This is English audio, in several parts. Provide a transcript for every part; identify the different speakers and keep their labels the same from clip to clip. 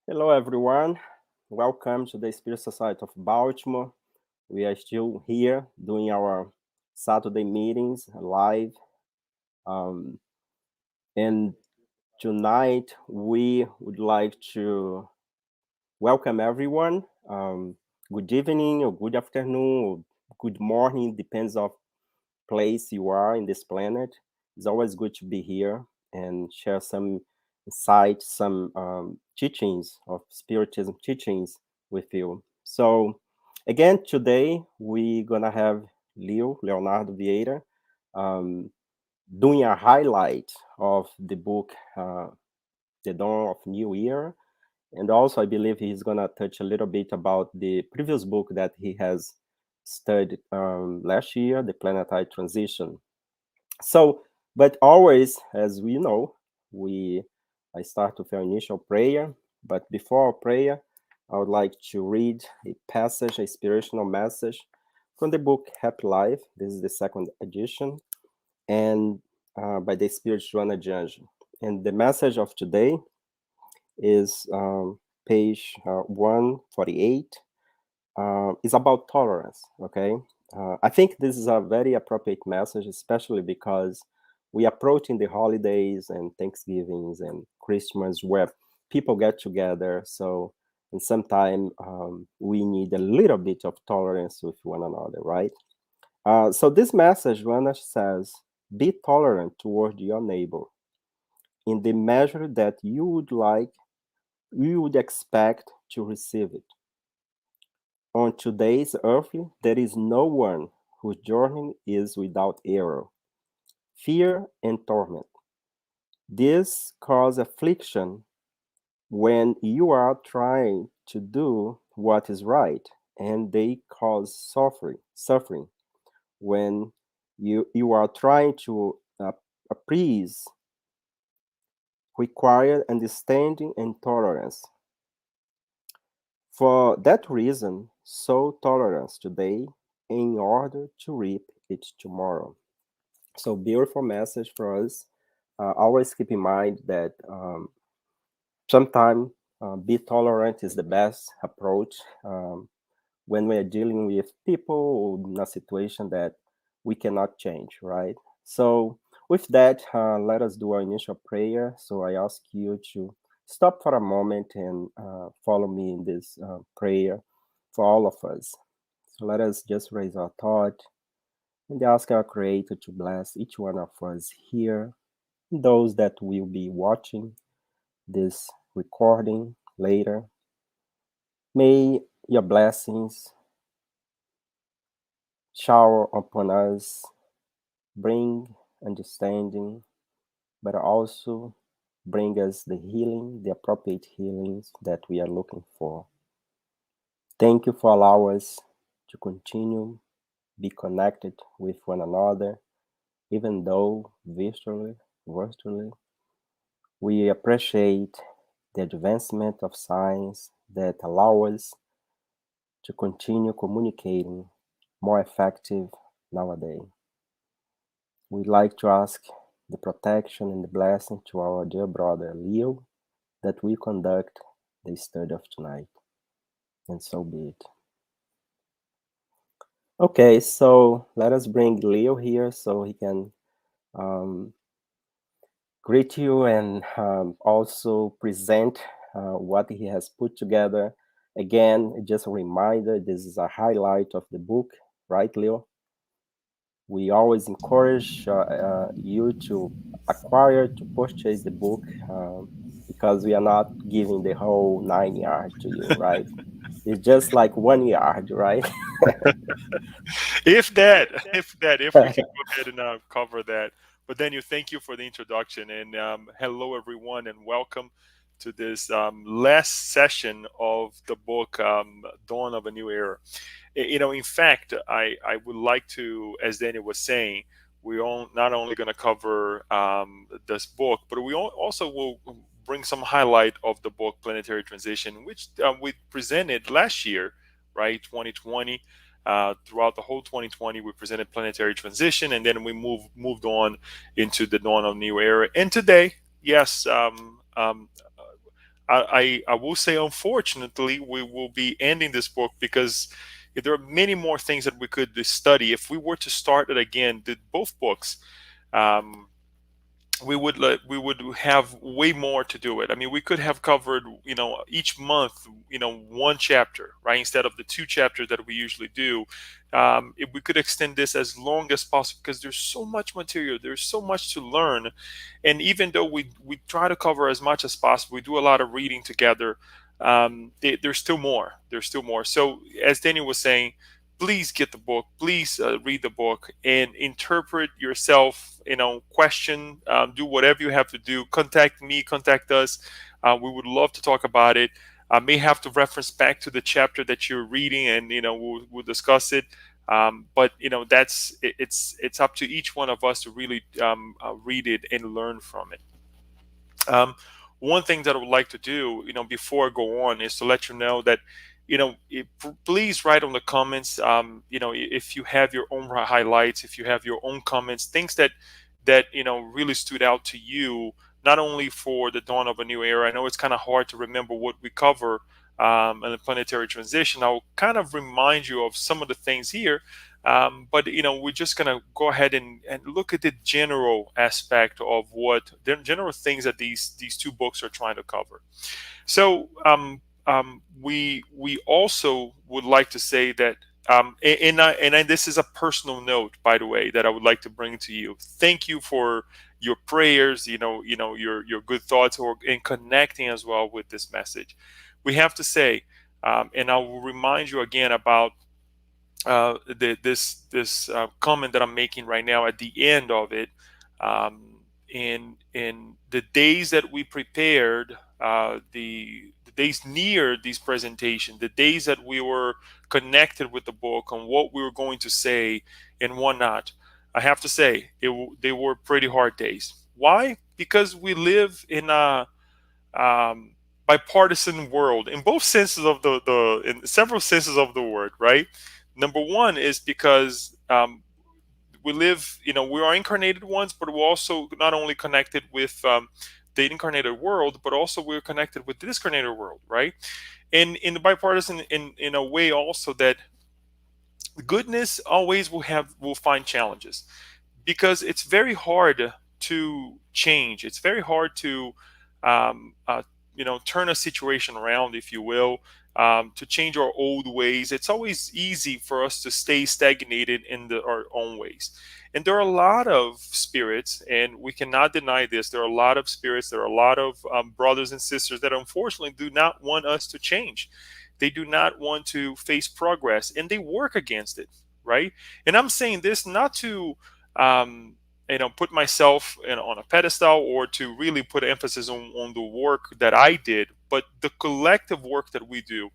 Speaker 1: Hello, everyone. Welcome to the Spiritist Society of Baltimore. We are still here doing our Saturday meetings live. Um, and tonight, we would like to welcome everyone. Good evening, or good afternoon, or good morning, depends on place you are in this planet. It's always good to be here and share some insights, some teachings of Spiritism teachings with you. So, again, today we're gonna have Leonardo Vieira, um, doing a highlight of the book The Dawn of New Year, and also I believe he's gonna touch a little bit about the previous book that he has studied last year, The Planetary Transition. So, but always, as we know, we I start with our initial prayer. But before our prayer, I would like to read a passage, a inspirational message from the book Happy Life. This is the second edition, and by the Spirit Joanna Judge. And the message of today is page 148. Is about tolerance. Okay, I think this is a very appropriate message, especially because we approaching the holidays and Thanksgivings and Christmas, where people get together. So, and sometimes we need a little bit of tolerance with one another, right? So this message, Rana says, be tolerant toward your neighbor in the measure that you would expect to receive it. On today's earth, there is no one whose journey is without error, fear, and torment. This cause affliction when you are trying to do what is right, and they cause suffering when you are trying to appease, require understanding and tolerance. For that reason, sow tolerance today in order to reap it tomorrow. So, beautiful message for us. Always keep in mind that sometimes be tolerant is the best approach when we are dealing with people in a situation that we cannot change, right? So, with that, let us do our initial prayer. So, I ask you to stop for a moment and follow me in this prayer for all of us. So, let us just raise our thought and ask our Creator to bless each one of us here, those that will be watching this recording later. May your blessings shower upon us, bring understanding, but also bring us the healing, the appropriate healings that we are looking for. Thank you for allowing us to continue be connected with one another, even though virtually. We appreciate the advancement of science that allow us to continue communicating more effective nowadays. We'd like to ask the protection and the blessing to our dear brother Leo that we conduct the study of tonight. And so be it. Okay, so let us bring Leo here so he can greet you and also present what he has put together. Again, just a reminder, this is a highlight of the book, right, Leo? We always encourage you to acquire, to purchase the book because we are not giving the whole 9 yards to you, right? It's just like 1 yard, right?
Speaker 2: If we can go ahead and cover that. But then thank you for the introduction and hello everyone and welcome to this last session of the book Dawn of a New Era. In fact, I would like to, as Daniel was saying, not only going to cover this book, but we also will bring some highlight of the book Planetary Transition, which we presented last year, right, 2020. Throughout the whole 2020, we presented Planetary Transition, and then we moved on into the Dawn of New Era. And today, yes, I will say, unfortunately, we will be ending this book because there are many more things that we could study. If we were to start it again, did both books, um, we would have way more to do it. I mean, we could have covered, each month, one chapter, right, instead of the two chapters that we usually do. If we could extend this as long as possible, because there's so much material, there's so much to learn, and even though we try to cover as much as possible, we do a lot of reading together. There's still more. There's still more. So, as Daniel was saying, please get the book, please read the book and interpret yourself, question, do whatever you have to do. Contact me, contact us. We would love to talk about it. I may have to reference back to the chapter that you're reading, and we'll discuss it. But it's up to each one of us to really read it and learn from it. um, One thing that I would like to do, before I go on, is to let you know that, please write on the comments, if you have your own highlights, if you have your own comments, things that really stood out to you, not only for the dawn of a new era. I know it's kind of hard to remember what we cover in the planetary transition. I'll kind of remind you of some of the things here, but we're just gonna go ahead and look at the general aspect of what the general things that these two books are trying to cover. So we also would like to say that, this is a personal note, by the way, that I would like to bring to you. Thank you for your prayers, your good thoughts, or in connecting as well with this message. We have to say, and I will remind you again about this comment that I'm making right now at the end of it. In the days that we prepared, the days near this presentation, the days that we were connected with the book and what we were going to say and whatnot, I have to say they were pretty hard days. Why? Because we live in a bipartisan world in both senses of the in several senses of the word, right? Number one is because we live, we are incarnated ones, but we're also not only connected with the incarnated world, but also we're connected with the discarnated world, right? And in the bipartisan, in a way also, that goodness always will find challenges, because it's very hard to change. It's very hard to, um, uh, turn a situation around, if you will, to change our old ways. It's always easy for us to stay stagnated in our own ways. And there are a lot of spirits, and we cannot deny this. There are a lot of spirits. There are a lot of brothers and sisters that unfortunately do not want us to change. They do not want to face progress, and they work against it, right? And I'm saying this not to put myself on a pedestal, or to really put emphasis on the work that I did, but the collective work that we do.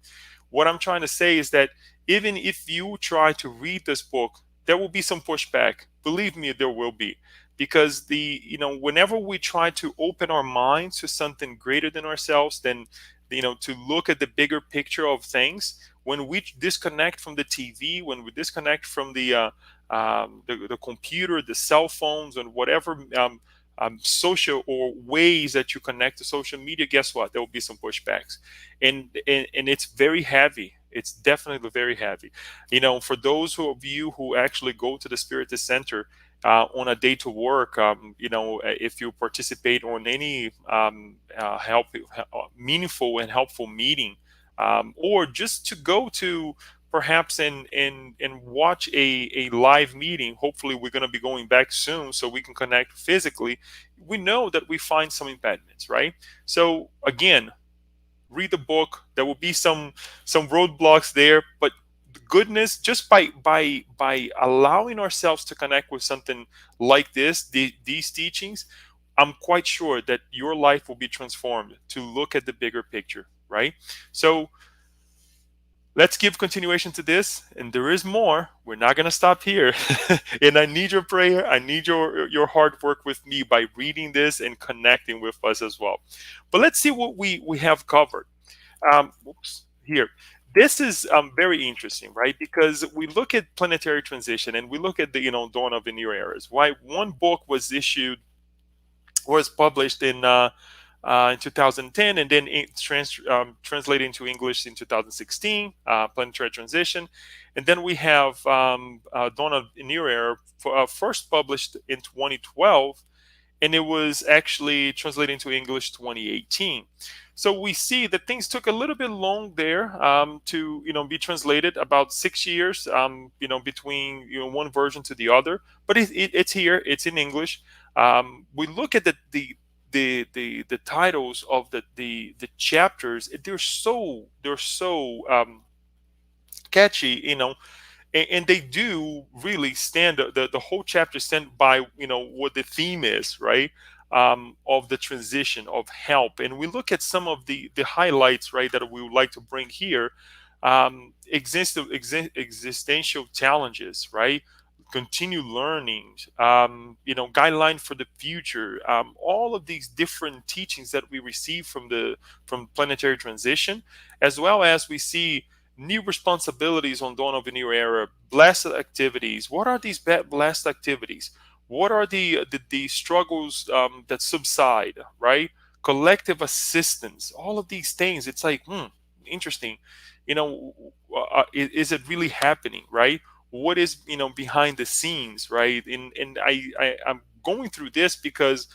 Speaker 2: What I'm trying to say is that even if you try to read this book, there will be some pushback. Believe me, there will be. Because whenever we try to open our minds to something greater than ourselves, then to look at the bigger picture of things, when we disconnect from the TV, when we disconnect from the computer, the cell phones, and whatever social or ways that you connect to social media, guess what? There will be some pushbacks, and it's very heavy. It's definitely very heavy. For those of you who actually go to the Spiritist Center on a day to work, if you participate on any meaningful and helpful meeting, or just to go to perhaps and watch a live meeting. Hopefully we're going to be going back soon so we can connect physically. We know that we find some impediments, right? So again, read the book. There will be some roadblocks there, but the goodness, just by allowing ourselves to connect with something like this, these teachings, I'm quite sure that your life will be transformed to look at the bigger picture, right? So let's give continuation to this, and there is more. We're not going to stop here. And I need your prayer. I need your hard work with me by reading this and connecting with us as well. But let's see what we have covered. Here. This is very interesting, right? Because we look at planetary transition, and we look at the dawn of the new eras. Why one book was published in in 2010, and then translated into English in 2016, Planetary Transition. And then we have Dawn of a New Era, first published in 2012, and it was actually translated into English 2018. So we see that things took a little bit long there to be translated, about 6 years between one version to the other. But it's here, it's in English. We look at the titles of the chapters. They're so catchy, and they do really stand, the whole chapter stand by what the theme is, right? Of the transition, of help. And we look at some of the highlights, right, that we would like to bring here. Existential challenges, right? Continue learning, guideline for the future. All of these different teachings that we receive from Planetary Transition, as well as we see new responsibilities on Dawn of a New Era, blessed activities. What are these blessed activities? What are the struggles that subside, right? Collective assistance, all of these things. It's like, interesting. Is it really happening, right? What is behind the scenes, right? And I'm going through this because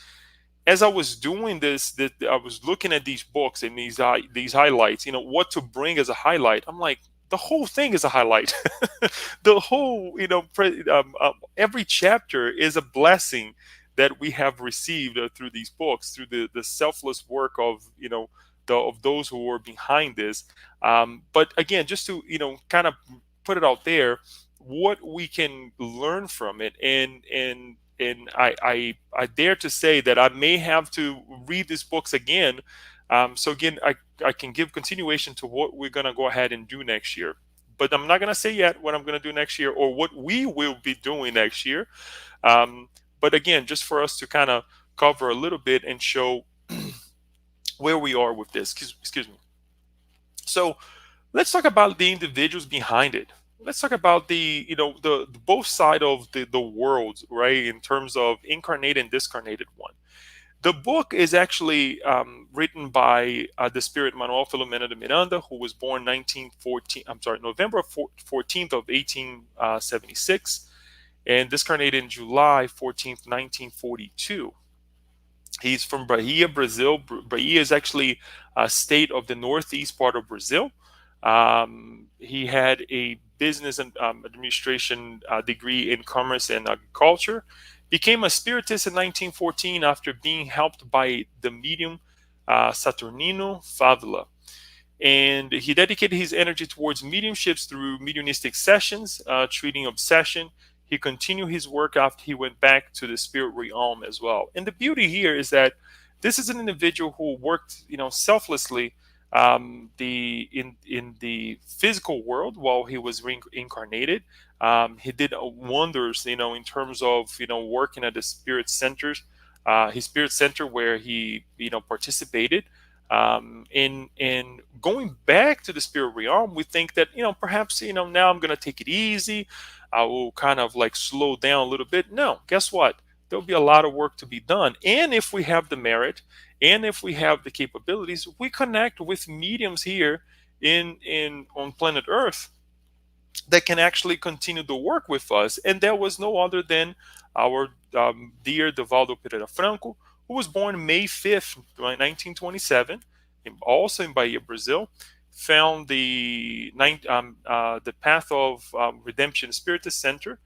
Speaker 2: as I was doing this, that I was looking at these books and these highlights. What to bring as a highlight. I'm like, the whole thing is a highlight. The whole, every chapter is a blessing that we have received through these books, through the selfless work of of those who were behind this. But again, just to kind of put it out there, what we can learn from it, and I dare to say that I may have to read these books again. So again, I can give continuation to what we're going to go ahead and do next year. But I'm not going to say yet what I'm going to do next year or what we will be doing next year. But again, just for us to kind of cover a little bit and show where we are with this. Excuse me. So let's talk about the individuals behind it. Let's talk about the both side of the world, right? In terms of incarnated and discarnated one. The book is actually written by the spirit Manuel Miranda, who was born 1914. I'm sorry, November 14th of 1876, and discarnated in July 14th, 1942. He's from Bahia, Brazil. Bahia is actually a state of the northeast part of Brazil. He had a business and administration degree in commerce and agriculture. Became a spiritist in 1914 after being helped by the medium Saturnino Favila. And he dedicated his energy towards mediumships through mediumistic sessions, treating obsession. He continued his work after he went back to the spirit realm as well. And the beauty here is that this is an individual who worked, selflessly in the physical world while he was reincarnated. He did wonders, in terms of working at the spirit centers, his spirit center where he participated. In going back to the spirit realm, we think that perhaps now I'm going to take it easy. I will kind of like slow down a little bit. No, guess what? There'll be a lot of work to be done. And if we have the merit, and if we have the capabilities, we connect with mediums here in on planet Earth that can actually continue to work with us. And there was no other than our dear Divaldo Franco, who was born May 5th, 1927, also in Bahia, Brazil. Found the Path of Redemption Spiritist Center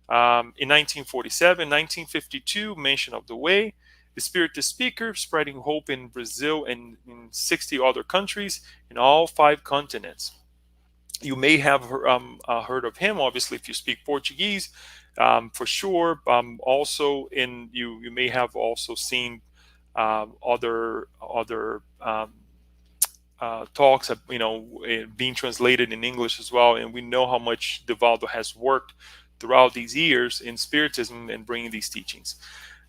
Speaker 2: in 1947. 1952, Mention of the Way, the Spiritist speaker, spreading hope in Brazil and in 60 other countries in all 5 continents. You may have heard of him, obviously, if you speak Portuguese, for sure. Also, you may have also seen other talks, being translated in English as well. And we know how much Divaldo has worked throughout these years in Spiritism and bringing these teachings.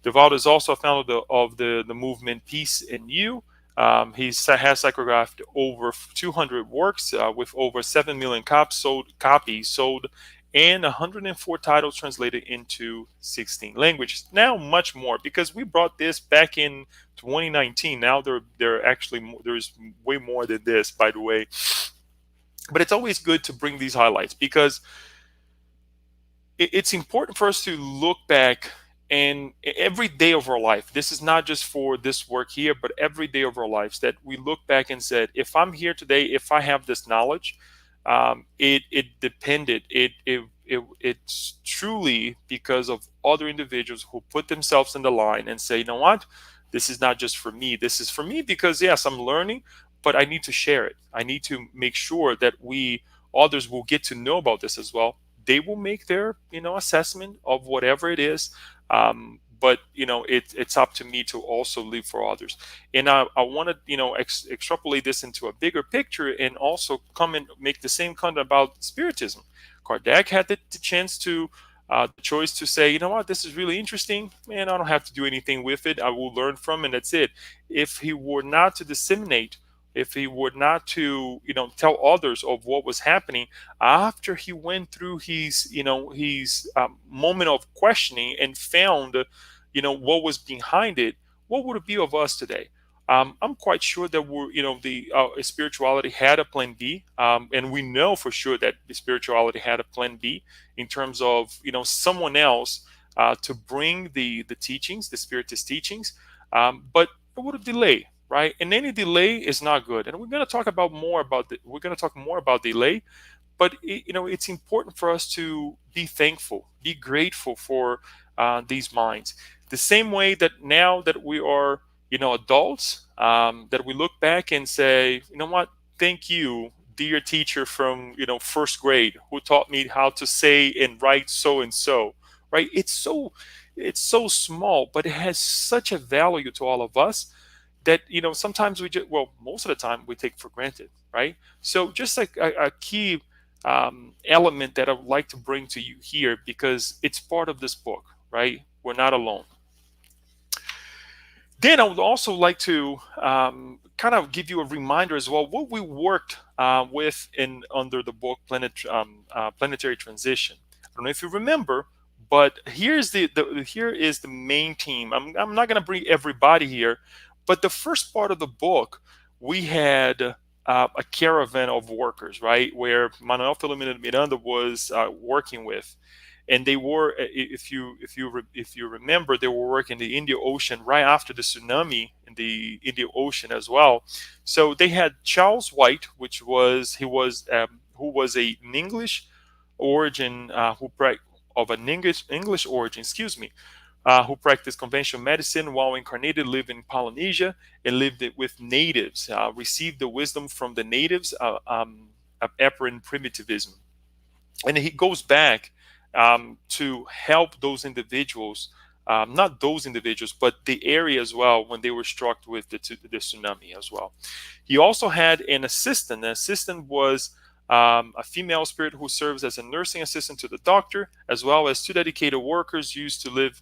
Speaker 2: Divaldo is also a founder of the movement Peace in You. He has psychographed over 200 works with over 7 million copies sold and 104 titles translated into 16 languages. Now much more, because we brought this back in 2019. Now there actually there's way more than this, by the way. But it's always good to bring these highlights, because it's important for us to look back, and every day of our life, this is not just for this work here, but every day of our lives, that we look back and said, if I'm here today, if I have this knowledge, it depended, it's truly because of other individuals who put themselves in the line and say, you know what, this is not just for me, this is for me, because yes, I'm learning, but I need to share it. I need to make sure that we others will get to know about this as well. They will make their assessment of whatever it is, but it's up to me to also live for others. And I want to extrapolate this into a bigger picture, and also come and make the same content about spiritism. Kardec had the chance to the choice to say, you know what, this is really interesting, and I don't have to do anything with it, I will learn from, and that's it. If he were not to disseminate, if he were not to tell others of what was happening after he went through his moment of questioning and found what was behind it, what would it be of us today? I'm quite sure that the spirituality had a plan B, and we know for sure that the spirituality had a plan B in terms of someone else to bring the teachings, the spiritist teachings, but it would delay, right? And any delay is not good. And we're going to talk about more about we're going to talk more about delay, but it's important for us to be thankful, be grateful for these minds. The same way that now that we are adults, that we look back and say, you know what, thank you, dear teacher from first grade, who taught me how to say and write so and so, right? It's so small, but it has such a value to all of us that sometimes we just, well, most of the time we take for granted, right? So just like a key element that I would like to bring to you here, because it's part of this book, right? We're not alone. Then I would also like to kind of give you a reminder as well what we worked with in under the book Planetary Transition. I don't know if you remember, but here is the main team. I'm not going to bring everybody here, but the first part of the book, we had a caravan of workers, right, where Manuel Miranda was working with, and they were, if you remember, they were working in the Indian Ocean right after the tsunami in the Indian Ocean as well. So they had Charles White, who was an English origin, of an English origin, excuse me, who practiced conventional medicine while incarnated, lived in Polynesia and lived with natives, received the wisdom from the natives of apparent primitivism. And he goes back to help those individuals, not those individuals, but the area as well, when they were struck with the tsunami as well. He also had an assistant. The assistant was a female spirit who serves as a nursing assistant to the doctor, as well as two dedicated workers who used to live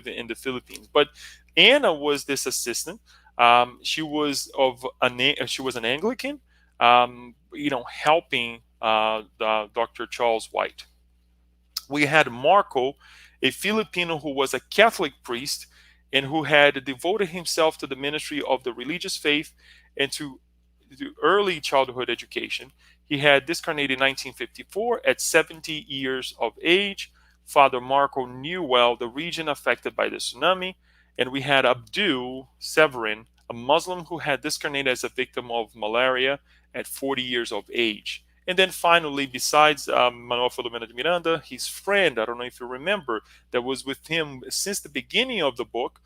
Speaker 2: in the Philippines. But Anna was this assistant. She was an Anglican, helping Dr. Charles White. We had Marco, a Filipino who was a Catholic priest and who had devoted himself to the ministry of the religious faith and to early childhood education. He had discarnated in 1954 at 70 years of age. Father Marco knew well the region affected by the tsunami. And we had Abdul Severin, a Muslim who had discarnated as a victim of malaria at 40 years of age. And then finally, besides Manuel Miranda, his friend, I don't know if you remember, that was with him since the beginning of the book,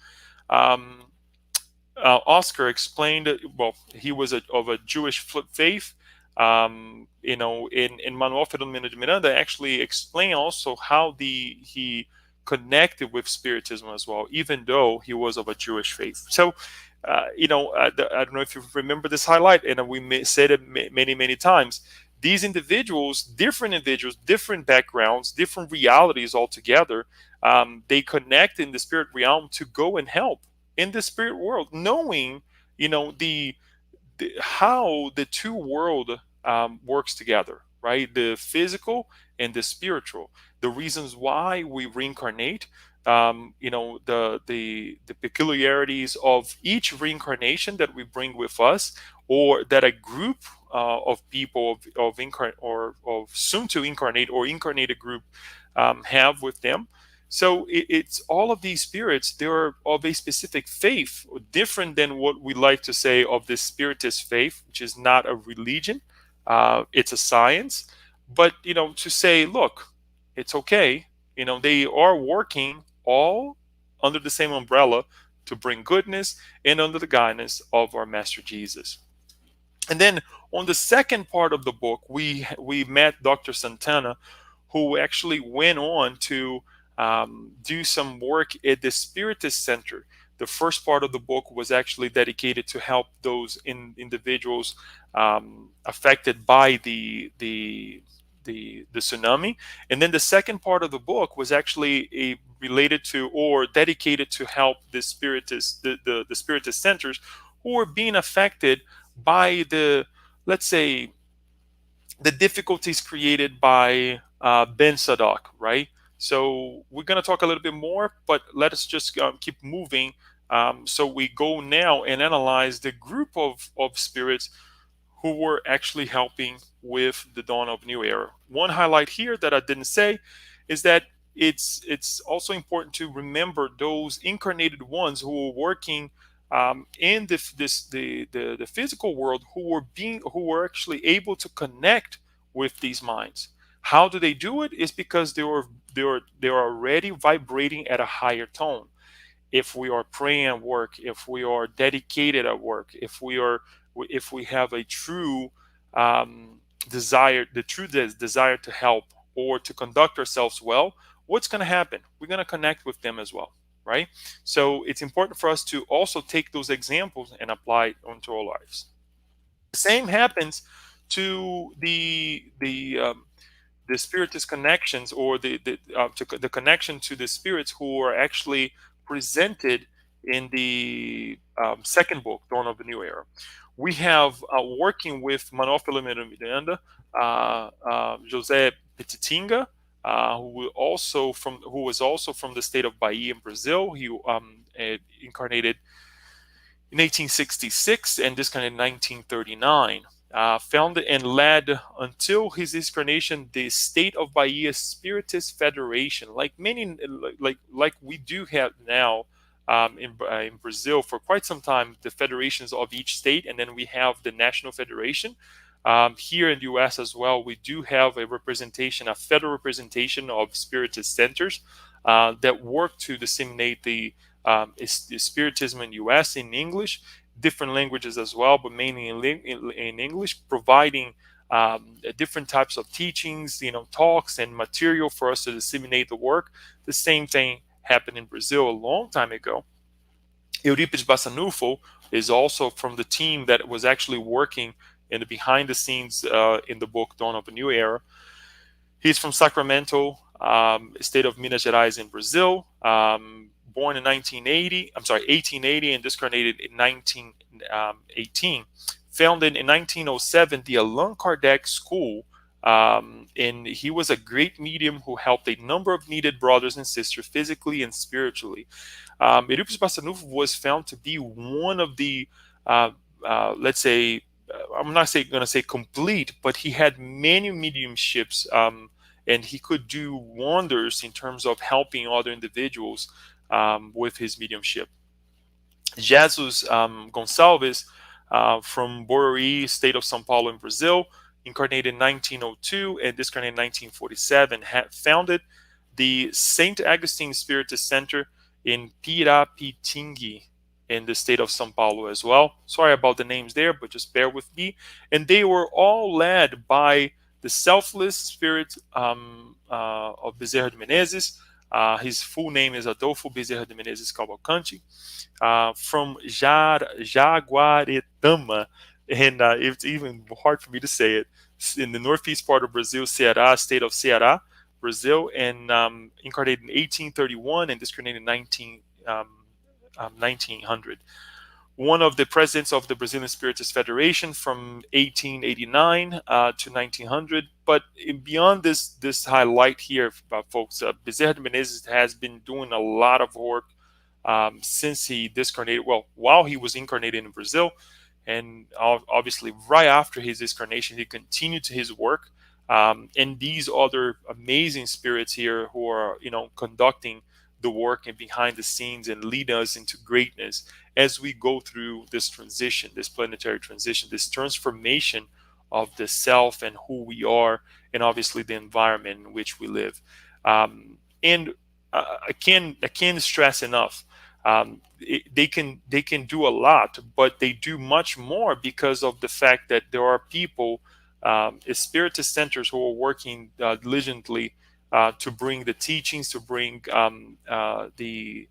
Speaker 2: Oscar explained, well, he was of a Jewish faith. And Manuel Miranda actually explained also how he connected with Spiritism as well, even though he was of a Jewish faith. So, I don't know if you remember this highlight, and we said it many, many times. These individuals, different backgrounds, different realities altogether, they connect in the spirit realm to go and help in the spirit world, knowing, how the two world works together, right? The physical and the spiritual, the reasons why we reincarnate, the peculiarities of each reincarnation that we bring with us, or that a group of people or of soon to incarnate or incarnated group have with them. So it's all of these spirits. They are of a specific faith, different than what we like to say of the Spiritist faith, which is not a religion. It's a science. But to say, look, it's okay. They are working all under the same umbrella to bring goodness and under the guidance of our Master Jesus. And then on the second part of the book, we met Dr. Santana, who actually went on to do some work at the Spiritist Center. The first part of the book was actually dedicated to help those individuals affected by the tsunami, and then the second part of the book was actually related to or dedicated to help the Spiritist centers who were being affected by the, let's say, the difficulties created by Ben Sadok, right? So we're going to talk a little bit more, but let us just keep moving. So we go now and analyze the group of spirits who were actually helping with the dawn of new era. One highlight here that I didn't say is that it's also important to remember those incarnated ones who were working in the physical world, who were actually able to connect with these minds. How do they do it? Is because they are already vibrating at a higher tone. If we are praying at work, if we are dedicated at work, if we have a true desire to help or to conduct ourselves well, what's going to happen? We're going to connect with them as well, right? So it's important for us to also take those examples and apply it onto our lives. The same happens to the spiritist connections, or the connection to the spirits who are actually presented in the second book, Dawn of the New Era. We have working with Manuel Miranda, José Petitinga, who was also from the state of Bahia in Brazil. He incarnated in 1866 and discarnated in 1939. Founded and led until his incarnation the state of Bahia Spiritist Federation, like many, like we do have now in Brazil for quite some time, the federations of each state, and then we have the national federation. Here in the U.S. as well, we do have a federal representation of Spiritist centers that work to disseminate the Spiritism in the U.S. in English, different languages as well, but mainly in English, providing different types of teachings, talks and material for us to disseminate the work. The same thing happened in Brazil a long time ago. Euripides Bassanufo is also from the team that was actually working in the behind the scenes in the book Dawn of a New Era. He's from Sacramento, state of Minas Gerais in Brazil. Born in 1880 and discarnated in 1918. Founded in 1907 the Allan Kardec School, and he was a great medium who helped a number of needed brothers and sisters physically and spiritually. Euripides Bassanufo was found to be one of the, let's say, I'm not going to say complete, but he had many mediumships, and he could do wonders in terms of helping other individuals with his mediumship. Jesus Gonçalves, from Borari, state of São Paulo in Brazil, incarnated in 1902 and discarnated in 1947, founded the St. Augustine Spiritist Center in Pirapitingui in the state of São Paulo as well. Sorry about the names there, but just bear with me. And they were all led by the selfless spirit of Bezerra de Menezes. His full name is Adolfo Bezerra de Menezes Cavalcanti, from Jaguaretama, and it's even hard for me to say it, in the northeast part of Brazil, Ceará, state of Ceará, Brazil, and incarnated in 1831 and discarnated in 1900. one of the presidents of the Brazilian Spiritist Federation from 1889 to 1900. But beyond this highlight here, folks, Bezerra de Menezes has been doing a lot of work since he discarnated. Well, while he was incarnated in Brazil, and obviously right after his discarnation, he continued to his work. And these other amazing spirits here who are, conducting the work and behind the scenes and lead us into greatness as we go through this transition, this planetary transition, this transformation of the self and who we are, and obviously the environment in which we live. And I can't stress enough. They can do a lot, but they do much more because of the fact that there are people, spiritist centers, who are working diligently to bring the teachings, to bring the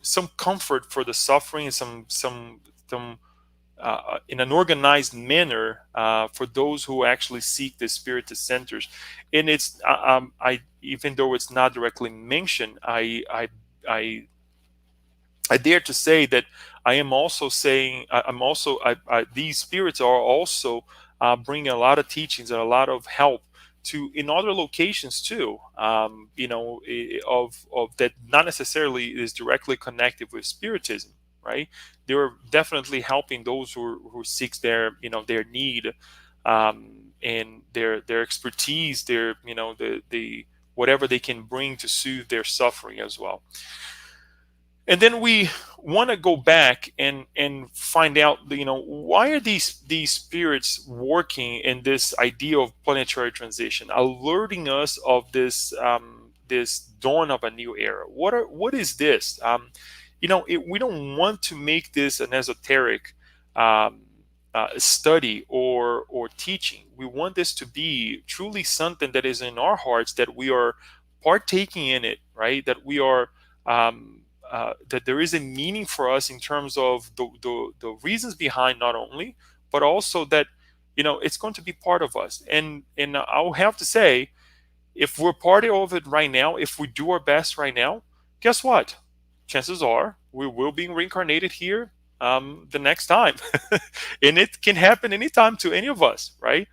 Speaker 2: some comfort for the suffering, and some in an organized manner for those who actually seek the spiritist centers. And I even though it's not directly mentioned, I I dare to say that I am also saying I'm also these spirits are also bringing a lot of teachings and a lot of help to in other locations too. Of that not necessarily is directly connected with spiritism, right? They're definitely helping those who seeks their need, and their expertise, their the whatever they can bring to soothe their suffering as well. And then we want to go back and find out, why are these spirits working in this idea of planetary transition, alerting us of this dawn of a new era. What is this? We don't want to make this an esoteric um, study or teaching. We want this to be truly something that is in our hearts, that we are partaking in it, right? That we are that there is a meaning for us in terms of the reasons behind, not only, but also that it's going to be part of us. And I'll have to say, if we're part of it right now, if we do our best right now, guess what? Chances are we will be reincarnated here the next time. And it can happen anytime to any of us, right?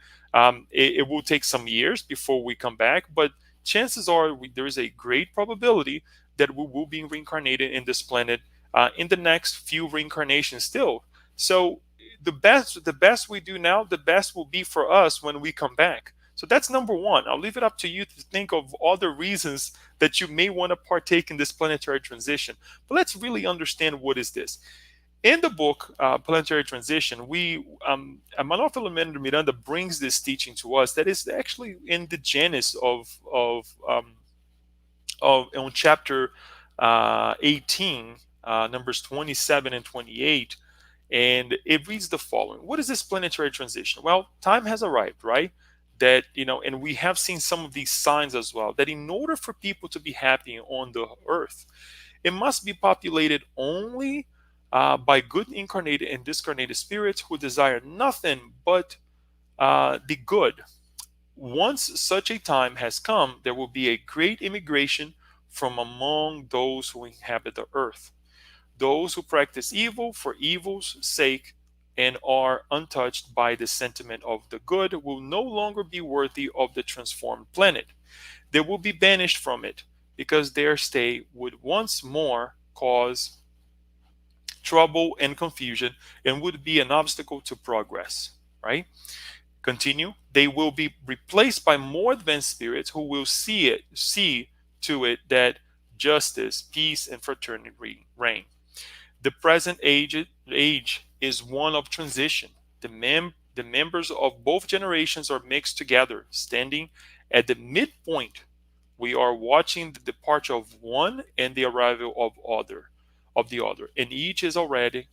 Speaker 2: It will take some years before we come back, but chances are there is a great probability that we will be reincarnated in this planet in the next few reincarnations still. So the best we do now, the best will be for us when we come back. So that's number one. I'll leave it up to you to think of other reasons that you may want to partake in this planetary transition. But let's really understand, what is this. In the book Planetary Transition, we Manuel Miranda brings this teaching to us that is actually in the genesis of on chapter 18, numbers 27 and 28. And it reads the following. What is this planetary transition? Well, time has arrived, right? That, and we have seen some of these signs as well, that in order for people to be happy on the earth, it must be populated only by good incarnated and discarnated spirits who desire nothing but the good. Once such a time has come, there will be a great immigration from among those who inhabit the earth. Those who practice evil for evil's sake and are untouched by the sentiment of the good will no longer be worthy of the transformed planet. They will be banished from it because their stay would once more cause trouble and confusion and would be an obstacle to progress, right? Continue. They will be replaced by more advanced spirits who will see to it that justice, peace, and fraternity reign. The present age is one of transition. The members of both generations are mixed together, standing at the midpoint. We are watching the departure of one and the arrival of the other, and each is already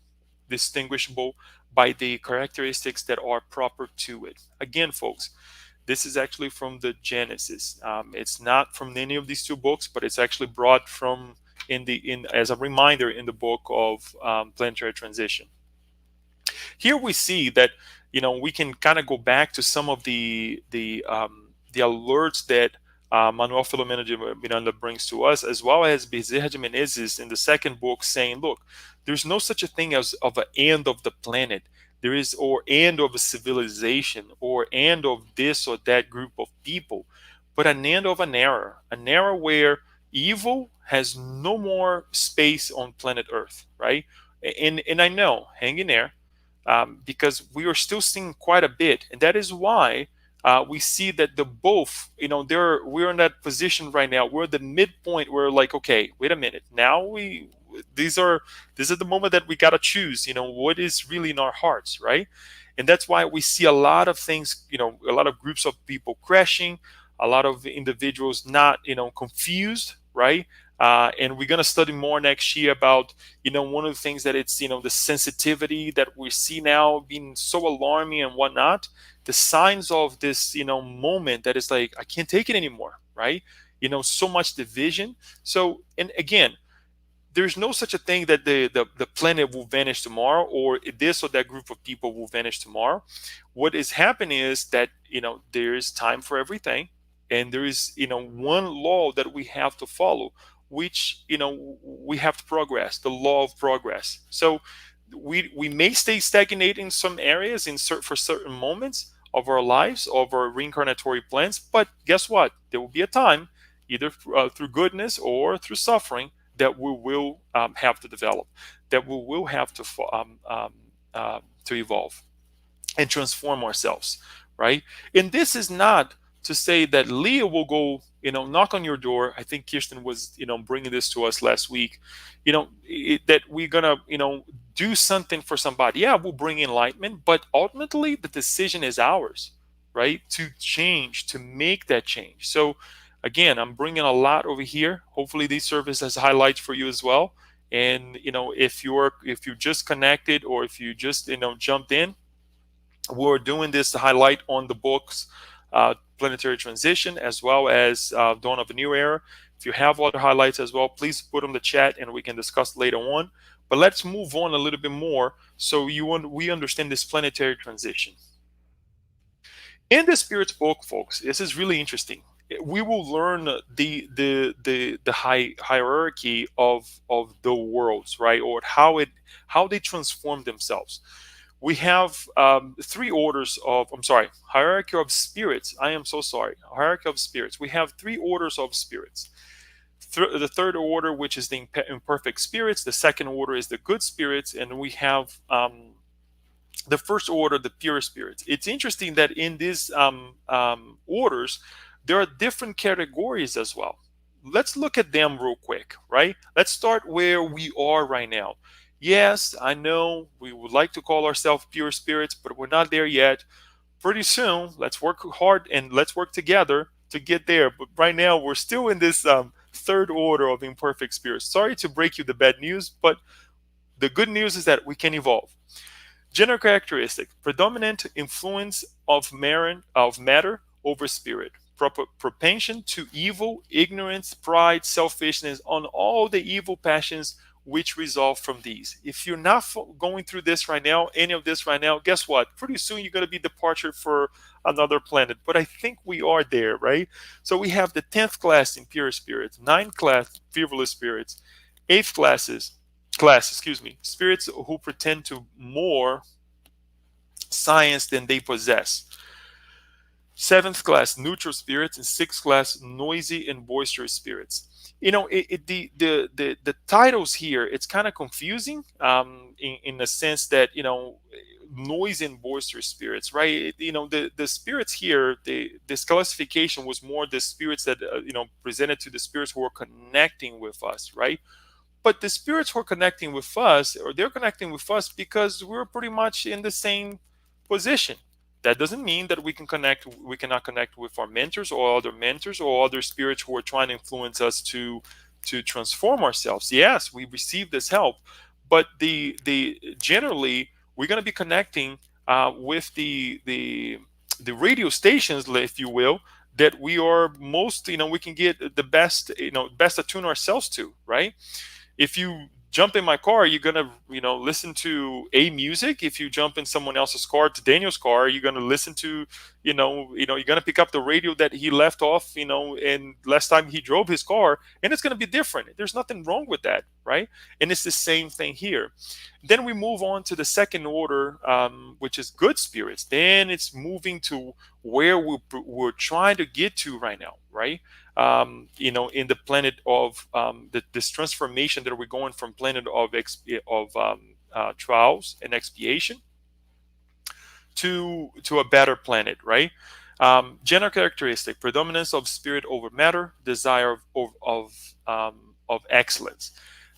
Speaker 2: distinguishable by the characteristics that are proper to it. Again, folks, this is actually from the Genesis. It's not from any of these two books, but it's actually brought from in as a reminder in the book of Planetary Transition. Here we see that we can kind of go back to some of the alerts that Manuel Miranda brings to us, as well as Bezerra de Menezes in the second book, saying, look, there's no such a thing as of an end of the planet. There is, or end of a civilization, or end of this or that group of people, but an end of an era where evil has no more space on planet Earth, right? And I know, hang in there, because we are still seeing quite a bit, and that is why we see that the both, we're in that position right now. We're at the midpoint. We're like, okay, wait a minute. Now these are this is the moment that we gotta choose. What is really in our hearts, right? And that's why we see a lot of things. A lot of groups of people crashing, a lot of individuals not, confused, right? And we're gonna study more next year about, one of the things that it's, the sensitivity that we see now being so alarming and whatnot, the signs of this, moment that is like, I can't take it anymore, right? So much division. So, and again, there's no such a thing that the planet will vanish tomorrow, or this or that group of people will vanish tomorrow. What is happening is that, there is time for everything, and there is, one law that we have to follow, which, we have to progress, the law of progress. So we may stay stagnant in some areas for certain moments of our lives, of our reincarnatory plans, but guess what? There will be a time, either through goodness or through suffering, that we will have to develop, that we will have to evolve and transform ourselves, right? And this is not to say that Leah will go, knock on your door. I think Kirsten was, bringing this to us last week, that we're gonna, do something for somebody. Yeah, we'll bring enlightenment, but ultimately the decision is ours, right? To change, to make that change. So again, I'm bringing a lot over here. Hopefully these serve as highlights for you as well. And, if you just connected, or if you just, jumped in, we're doing this to highlight on the books, Planetary Transition, as well as Dawn of a New Era. If you have other highlights as well, please put them in the chat and we can discuss later on. But let's move on a little bit more so we understand this planetary transition. In the Spirit's book, folks, this is really interesting. We will learn the hierarchy of the worlds, right, or how they transform themselves. We have three orders of, I'm sorry, hierarchy of spirits. I am so sorry. Hierarchy of spirits. We have three orders of spirits. The third order, which is the imperfect spirits. The second order is the good spirits. And we have the first order, the pure spirits. It's interesting that in these orders, there are different categories as well. Let's look at them real quick, right? Let's start where we are right now. Yes, I know we would like to call ourselves pure spirits, but we're not there yet. Pretty soon, let's work hard and let's work together to get there. But right now, we're still in this third order of imperfect spirits. Sorry to break you the bad news, but the good news is that we can evolve. General characteristic: predominant influence of matter over spirit. Propension to evil, ignorance, pride, selfishness, on all the evil passions which result from these. If you're not going through this right now, any of this right now, guess what? Pretty soon you're going to be departed for another planet. But I think we are there, right? So we have the 10th class impure spirits, 9th class frivolous spirits, 8th spirits who pretend to more science than they possess. 7th class neutral spirits, and 6th class noisy and boisterous spirits. The titles here, it's kind of confusing in the sense that, noisy and boisterous spirits, right? The spirits here, this classification was more the spirits that presented to the spirits who are connecting with us, right? But the spirits who are connecting with us, or they're connecting with us because we're pretty much in the same position. That doesn't mean that we cannot connect with our mentors or other spirits who are trying to influence us to transform ourselves. Yes, we receive this help, but the generally we're going to be connecting with the radio stations, if you will, that we are most, we can get the best attune ourselves to, right? If you jump in my car, you're gonna, listen to a music. If you jump in someone else's car, to Daniel's car, you're gonna listen to, you're gonna pick up the radio that he left off, and last time he drove his car, and it's gonna be different. There's nothing wrong with that, right? And it's the same thing here. Then we move on to the second order, which is good spirits. Then it's moving to where we're trying to get to right now, right? In the planet of this transformation that we're going from planet of trials and expiation to a better planet, right? General characteristic: predominance of spirit over matter, desire of excellence.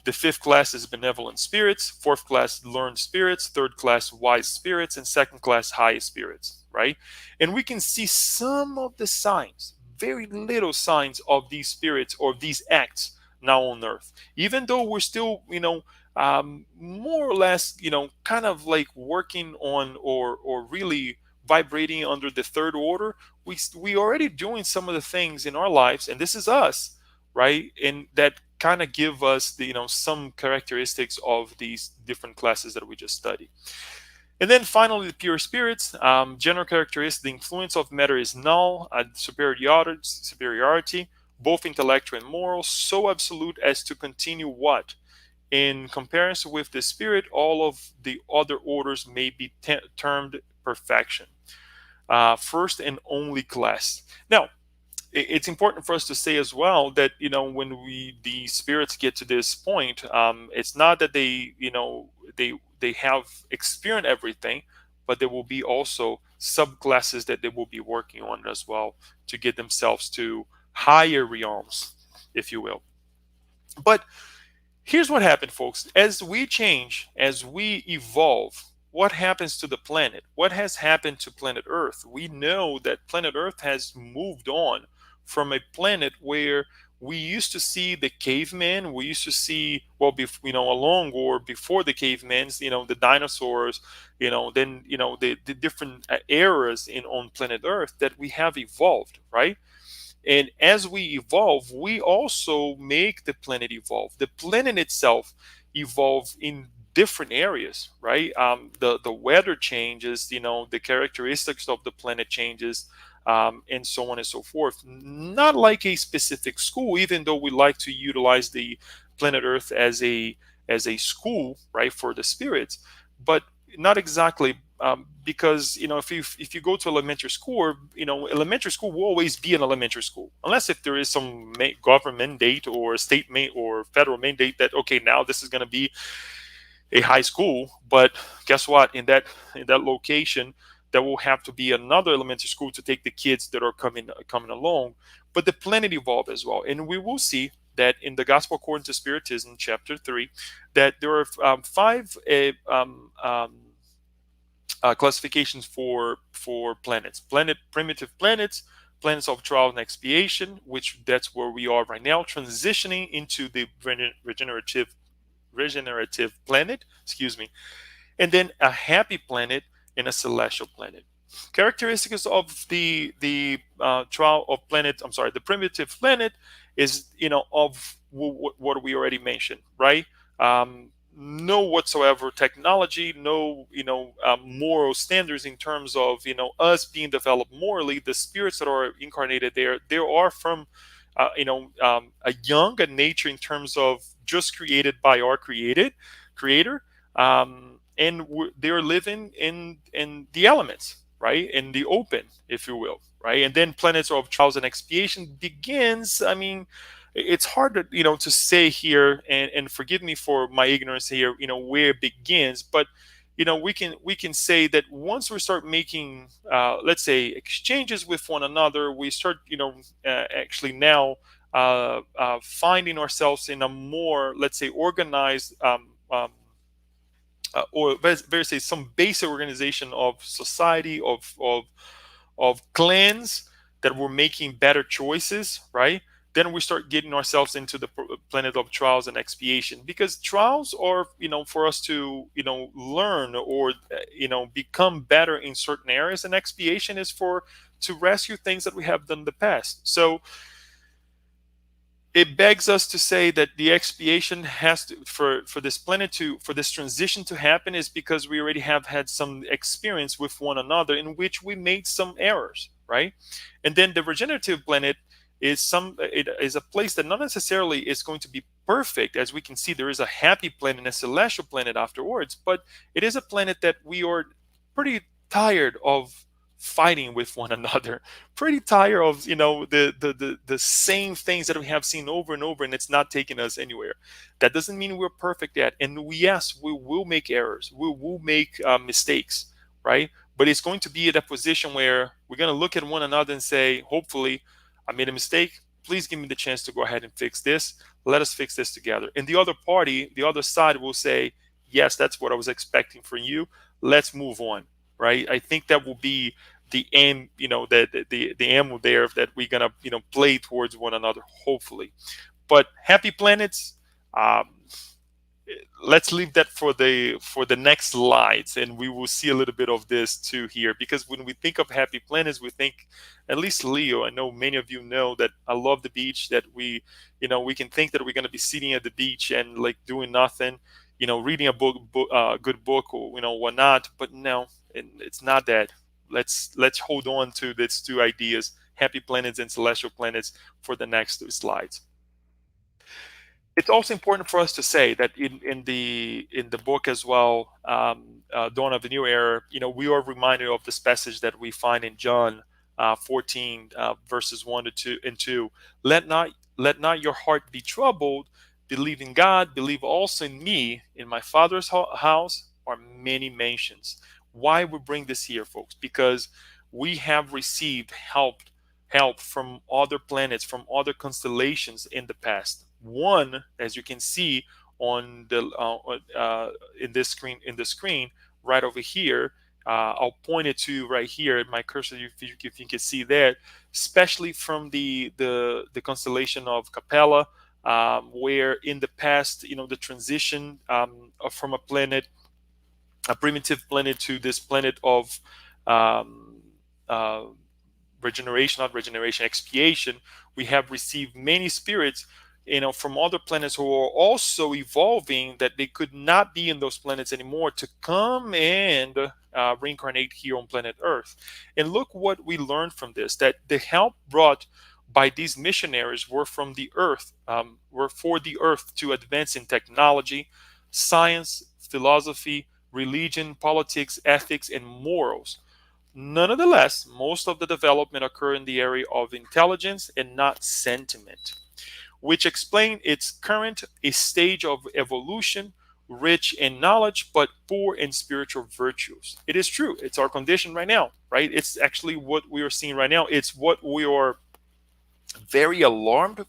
Speaker 2: The fifth class is benevolent spirits, fourth class learned spirits, third class wise spirits, and second class high spirits, right? And we can see some of the signs, very little signs of these spirits or these acts now on earth, even though we're still, more or less, kind of like working on or really vibrating under the third order. We already doing some of the things in our lives, and this is us, right? And that kind of give us the, some characteristics of these different classes that we just studied. And then finally, the pure spirits. General characteristics: the influence of matter is null, superiority, both intellectual and moral, so absolute as to continue what? In comparison with the spirit, all of the other orders may be termed perfection. First and only class. Now, it's important for us to say as well that, when the spirits get to this point, it's not that they have experienced everything, but there will be also subclasses that they will be working on as well to get themselves to higher realms, if you will. But here's what happened, folks. As we change, as we evolve, what happens to the planet? What has happened to planet Earth? We know that planet Earth has moved on from a planet where we used to see the cavemen. We used to see, well, along or before the cavemans, the dinosaurs, then, the different eras on planet Earth that we have evolved, right? And as we evolve, we also make the planet evolve. The planet itself evolve in different areas, right? The weather changes, the characteristics of the planet changes, and so on and so forth. Not like a specific school, even though we like to utilize the planet Earth as a school, right, for the spirits, but not exactly. Because if you go to elementary school, elementary school will always be an elementary school, unless if there is some government mandate or state or federal mandate that, okay, now this is going to be a high school. But guess what? In that location, there will have to be another elementary school to take the kids that are coming along. But the planet evolved as well, and we will see that in the Gospel According to Spiritism, chapter 3, that there are five classifications for planets: primitive planets, planets of trial and expiation, which that's where we are right now, transitioning into the regenerative planet, excuse me, and then a happy planet and a celestial planet. Characteristics of the trial of planet, I'm sorry, the primitive planet is, of what we already mentioned, right? No whatsoever technology, no moral standards in terms of us being developed morally. The spirits that are incarnated there, they are from a young nature in terms of just created by our creator, and they're living in the elements, right, in the open, if you will, right? And then planets of trials and expiation begins. I mean, it's hard to say here, and forgive me for my ignorance here, where it begins, but we can say that once we start making let's say exchanges with one another, we start actually now finding ourselves in a more, let's say, organized or better say some basic organization of society, of clans that were making better choices, right? Then we start getting ourselves into the planet of trials and expiation, because trials are for us to learn or become better in certain areas, and expiation is to rescue things that we have done in the past. So it begs us to say that the expiation has to, for this planet to, for this transition to happen, is because we already have had some experience with one another in which we made some errors, right? And then the regenerative planet is it is a place that not necessarily is going to be perfect. As we can see, there is a happy planet and a celestial planet afterwards, but it is a planet that we are pretty tired of fighting with one another, pretty tired of, the same things that we have seen over and over, and it's not taking us anywhere. That doesn't mean we're perfect yet, and yes, we will make errors, we will make mistakes, right? But it's going to be at a position where we're going to look at one another and say, hopefully, I made a mistake, please give me the chance to go ahead and fix this, let us fix this together. And the other party, the other side, will say, yes, that's what I was expecting from you, let's move on, right? I think that will be the aim, the aim there, that we're gonna, play towards one another, hopefully. But happy planets, um, let's leave that for the next slides, and we will see a little bit of this too here, because when we think of happy planets, we think, at least Leo, I know many of you know that I love the beach, that we can think that we're going to be sitting at the beach and like doing nothing, reading a good book, or whatnot. But no, it's not that. Let's hold on to these two ideas, happy planets and celestial planets, for the next two slides. It's also important for us to say that in the book as well, Dawn of the New Era, we are reminded of this passage that we find in John 14, verses 1 to 2. Let not your heart be troubled. Believe in God. Believe also in me. In my Father's house are many mansions. Why we bring this here, folks? Because we have received help from other planets, from other constellations in the past. One, as you can see on the in the screen right over here, I'll point it to right here at my cursor, if you can see that, especially from the constellation of Capella, where in the past, the transition from a primitive planet, to this planet of um, uh, regeneration, not regeneration, expiation, we have received many spirits, from other planets, who are also evolving, that they could not be in those planets anymore, to come and reincarnate here on planet Earth. And look what we learned from this: that the help brought by these missionaries were from the Earth, were for the Earth to advance in technology, science, philosophy, religion, politics, ethics, and morals. Nonetheless, most of the development occurred in the area of intelligence and not sentiment, which explain its current a stage of evolution, rich in knowledge but poor in spiritual virtues. It is true. It's our condition right now, right? It's actually what we are seeing right now. It's what we are very alarmed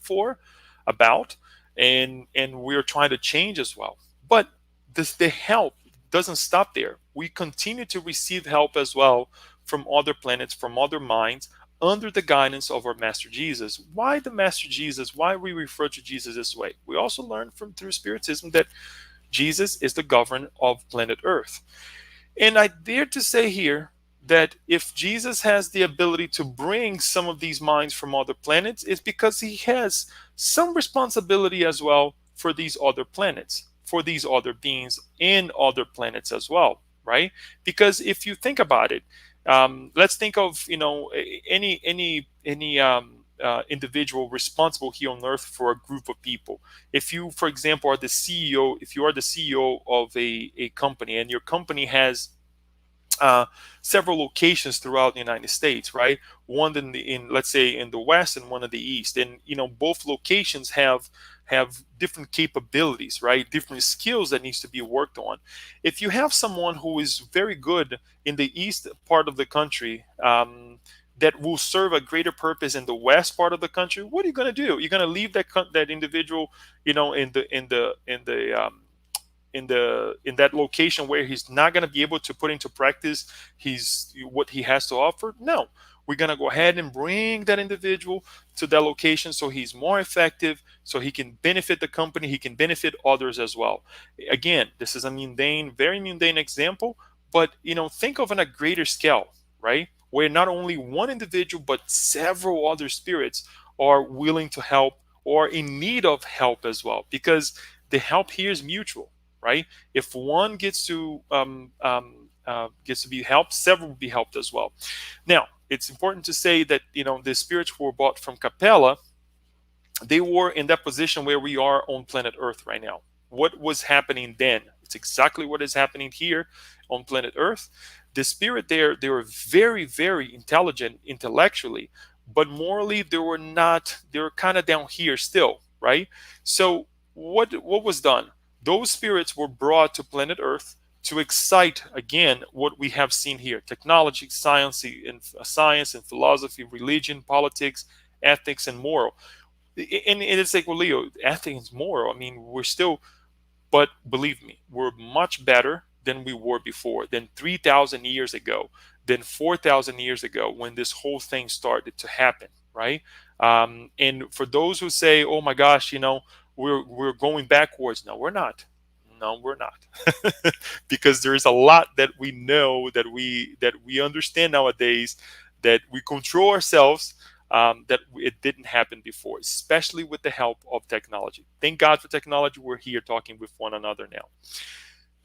Speaker 2: about, and we're trying to change as well. But the help doesn't stop there. We continue to receive help as well from other planets, from other minds, under the guidance of our Master Jesus. Why the Master Jesus? Why we refer to Jesus this way? We also learn from through Spiritism that Jesus is the governor of planet Earth. And I dare to say here that if Jesus has the ability to bring some of these minds from other planets, it's because he has some responsibility as well for these other planets, for these other beings in other planets as well, right? Because if you think about it, let's think of any individual responsible here on Earth for a group of people. If you, for example, are the CEO, if you are the CEO of a company, and your company has several locations throughout the United States, right? One in let's say in the West, and one in the East, and both locations have different capabilities, right? Different skills that needs to be worked on. If you have someone who is very good in the East part of the country, that will serve a greater purpose in the West part of the country, what are you going to do? You're going to leave that individual, in that location where he's not going to be able to put into practice what he has to offer? No, we're going to go ahead and bring that individual to that location, so he's more effective, so he can benefit the company, he can benefit others as well. Again, this is a very mundane example, but think of on a greater scale, right? Where not only one individual but several other spirits are willing to help are in need of help as well, because the help here is mutual, right? If one gets to be helped, several will be helped as well. Now, it's important to say that the spirits who were bought from Capella, they were in that position where we are on planet Earth right now. What was happening then? It's exactly what is happening here on planet Earth. The spirit there, they were very, very intelligent intellectually, but morally they were not. They were kind of down here still, right? So what was done? Those spirits were brought to planet Earth to excite again what we have seen here: technology, science and philosophy, religion, politics, ethics, and moral. And it's like, well, Leo, ethics, moral. I mean, we're still, but believe me, we're much better than we were before, than 3,000 years ago, than 4,000 years ago when this whole thing started to happen, right? And for those who say, oh my gosh, we're going backwards. No, we're not. No, we're not. Because there is a lot that we know, that we understand nowadays, that we control ourselves, that it didn't happen before, especially with the help of technology. Thank God for technology. We're here talking with one another now.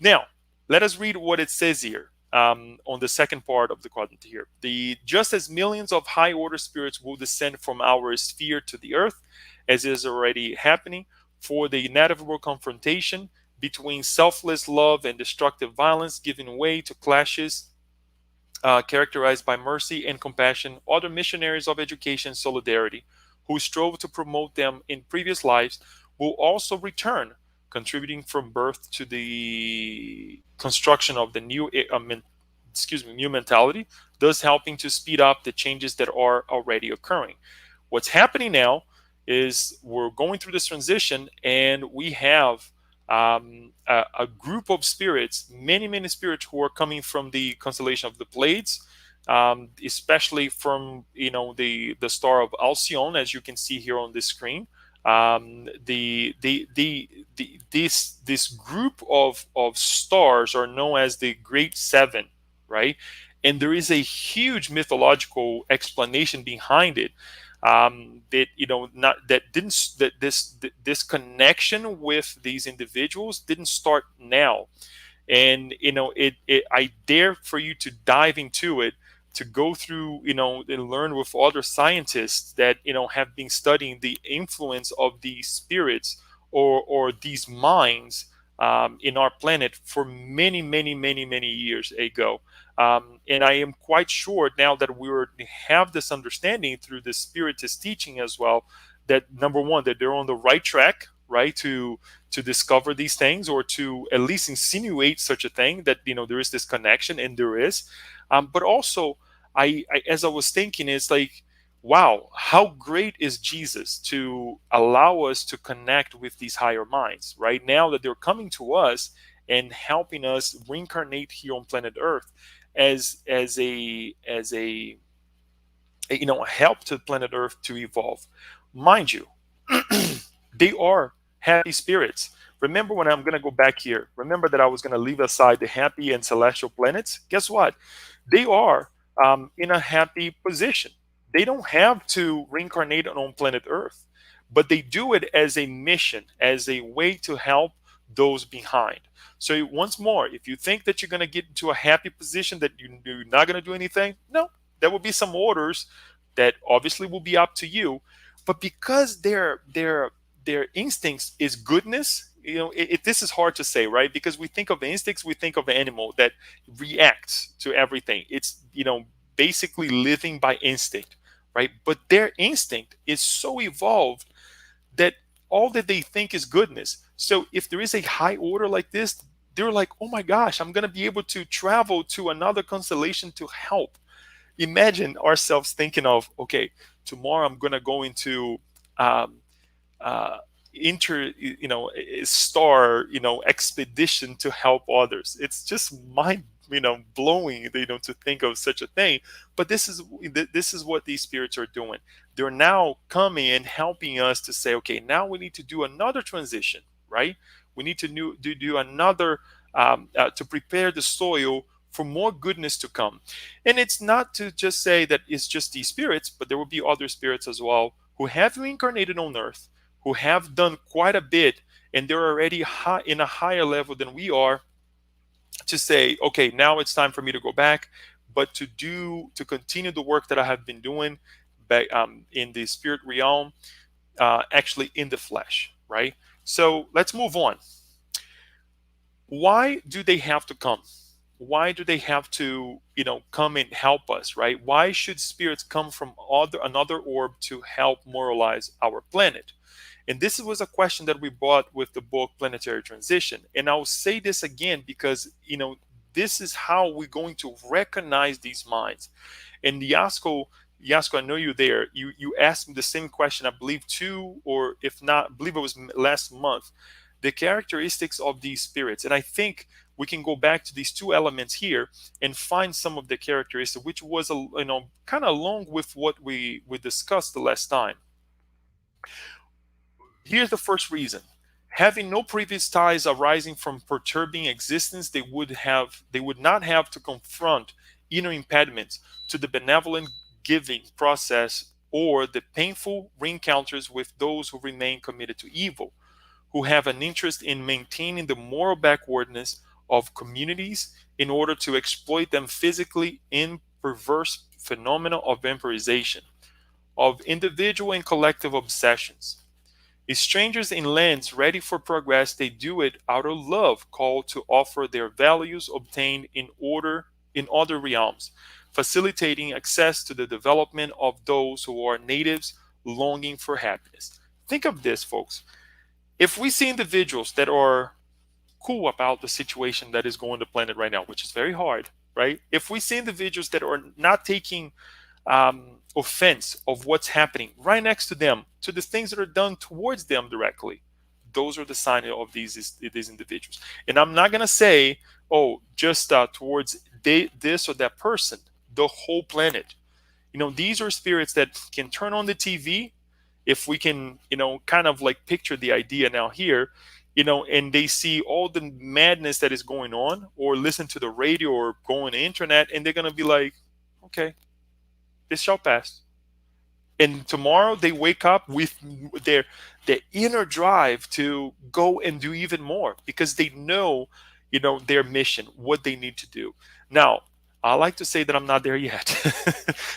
Speaker 2: Now, let us read what it says here, on the second part of the quadrant here. Just as millions of high order spirits will descend from our sphere to the earth, as is already happening, for the inevitable confrontation between selfless love and destructive violence, giving way to clashes characterized by mercy and compassion, other missionaries of education and solidarity who strove to promote them in previous lives will also return, contributing from birth to the construction of the new mentality, thus helping to speed up the changes that are already occurring. What's happening now is we're going through this transition, and we have a group of spirits, many, many spirits who are coming from the constellation of the Pleiades, especially from the star of Alcyone, as you can see here on this screen. This group of stars are known as the Great Seven, right? And there is a huge mythological explanation behind it. That not that didn't that this connection with these individuals didn't start now, and I dare for you to dive into it, to go through and learn with other scientists that have been studying the influence of these spirits or these minds in our planet for many, many, many, many years ago. And I am quite sure now that have this understanding through the Spiritist teaching as well, that number one, that they're on the right track, right, to discover these things, or to at least insinuate such a thing, that there is this connection, and there is. But also, as I was thinking, it's like, wow, how great is Jesus to allow us to connect with these higher minds, right? Now that they're coming to us and helping us reincarnate here on planet Earth as a help to planet Earth to evolve. Mind you, they are happy spirits. Remember, when I'm going to go back here, remember that I was going to leave aside the happy and celestial planets? Guess what? They are in a happy position. They don't have to reincarnate on planet Earth, but they do it as a mission, as a way to help those behind. So once more, if you think that you're going to get into a happy position, that you're not going to do anything, no, there will be some orders that obviously will be up to you. But because their instincts is goodness, this is hard to say, right? Because we think of instincts, we think of an animal that reacts to everything. It's basically living by instinct, right? But their instinct is so evolved that all that they think is goodness. So if there is a high order like this, they're like, oh my gosh, I'm going to be able to travel to another constellation to help. Imagine ourselves thinking of, okay, tomorrow I'm going to go into star expedition to help others. It's just mind blowing, to think of such a thing. But this is what these spirits are doing. They're now coming and helping us to say, okay, now we need to do another transition, right? We need to do another to prepare the soil for more goodness to come. And it's not to just say that it's just these spirits, but there will be other spirits as well who have reincarnated on Earth, who have done quite a bit, and they're already in a higher level than we are, to say, okay, now it's time for me to go back, but to continue the work that I have been doing back in the spirit realm, actually in the flesh, right? So let's move on. Why do they have to come? Why do they have to, come and help us, right? Why should spirits come from another orb to help moralize our planet? And this was a question that we brought with the book Planetary Transition. And I'll say this again because, this is how we're going to recognize these minds. And Yasko, I know you're there. You asked me the same question, I believe, two, or if not, I believe it was last month, the characteristics of these spirits. And I think we can go back to these two elements here and find some of the characteristics, which was kind of along with what we discussed the last time. Here's the first reason. Having no previous ties arising from perturbing existence, they would not have to confront inner impediments to the benevolent giving process or the painful reencounters with those who remain committed to evil, who have an interest in maintaining the moral backwardness of communities in order to exploit them physically in perverse phenomena of vampirization, of individual and collective obsessions. Strangers in lands ready for progress, they do it out of love, called to offer their values obtained in other realms, facilitating access to the development of those who are natives longing for happiness. Think of this, folks. If we see individuals that are cool about the situation that is going on the planet right now, which is very hard, right? If we see individuals that are not taking offense of what's happening right next to them, to the things that are done towards them directly, those are the sign of these individuals. And I'm not gonna say, oh, just towards this or that person, the whole planet. These are spirits that can turn on the TV, if we can, kind of like picture the idea now here, and they see all the madness that is going on, or listen to the radio or go on the internet, and they're gonna be like, okay, this shall pass. And tomorrow they wake up with their inner drive to go and do even more, because they know, their mission, what they need to do. Now, I like to say that I'm not there yet,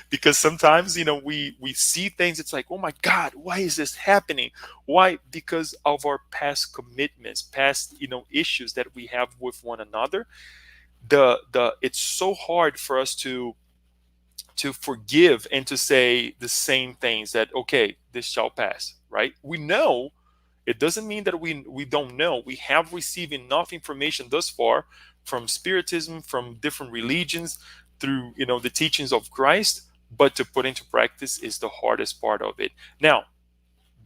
Speaker 2: because sometimes, we see things. It's like, oh my God, why is this happening? Why? Because of our past commitments, past, issues that we have with one another. The It's so hard for us to forgive and to say the same things, that okay, this shall pass, right? We know. It doesn't mean that we don't know. We have received enough information thus far from spiritism, from different religions, through the teachings of Christ, but to put into practice is the hardest part of it. Now,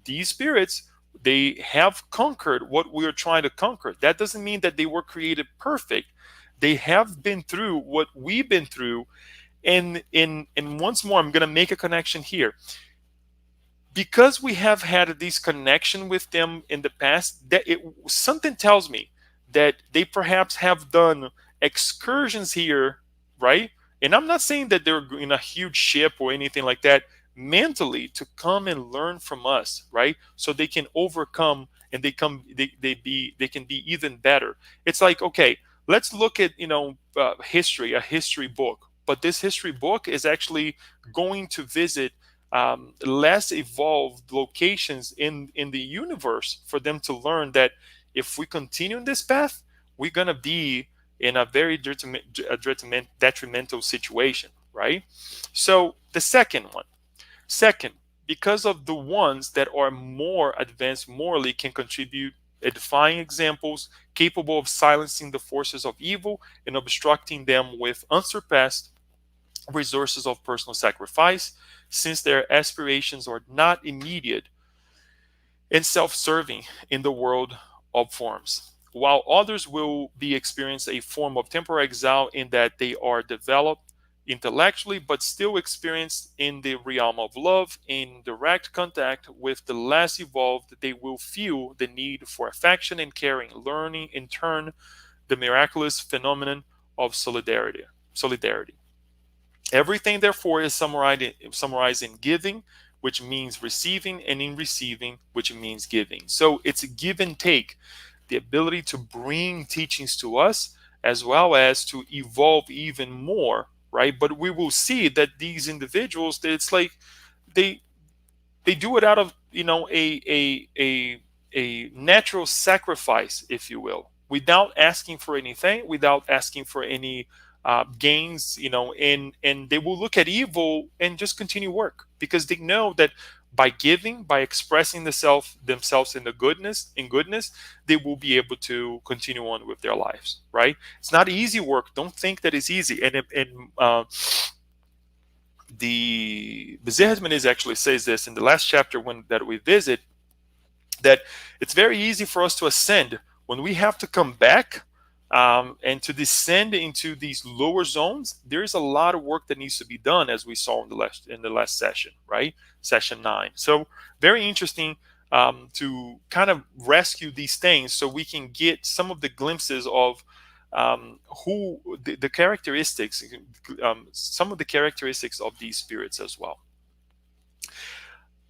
Speaker 2: these spirits, they have conquered what we are trying to conquer. That doesn't mean that they were created perfect. They have been through what we've been through. And once more, I'm going to make a connection here, because we have had this connection with them in the past. That something tells me that they perhaps have done excursions here, right? And I'm not saying that they're in a huge ship or anything like that, mentally, to come and learn from us, right? So they can overcome, and they can be even better. It's like, okay, let's look at history, a history book, but this history book is actually going to visit less evolved locations in the universe, for them to learn that if we continue in this path, we're going to be in a very detrimental situation, right? So the second, because of the ones that are more advanced morally, can contribute edifying examples capable of silencing the forces of evil and obstructing them with unsurpassed resources of personal sacrifice, since their aspirations are not immediate and self-serving in the world of forms, while others will be experience a form of temporary exile, in that they are developed intellectually but still experienced in the realm of love. In direct contact with the less evolved, they will feel the need for affection and caring, learning in turn the miraculous phenomenon of solidarity. Everything, therefore, is summarized in giving, which means receiving, and in receiving, which means giving. So it's a give and take, the ability to bring teachings to us as well as to evolve even more, right? But we will see that these individuals, it's like they they do it out of, a natural sacrifice, if you will, without asking for anything, without asking for any gains, and they will look at evil and just continue work because they know that by giving, by expressing themselves in goodness, they will be able to continue on with their lives, right? It's not easy work. Don't think that it's easy. And the Bezerra actually says this in the last chapter when that we visit, that it's very easy for us to ascend when we have to come back, and to descend into these lower zones. There's a lot of work that needs to be done, as we saw in the last session, right? Session 9. So very interesting, to kind of rescue these things so we can get some of the glimpses of who the characteristics, some of the characteristics of these spirits as well.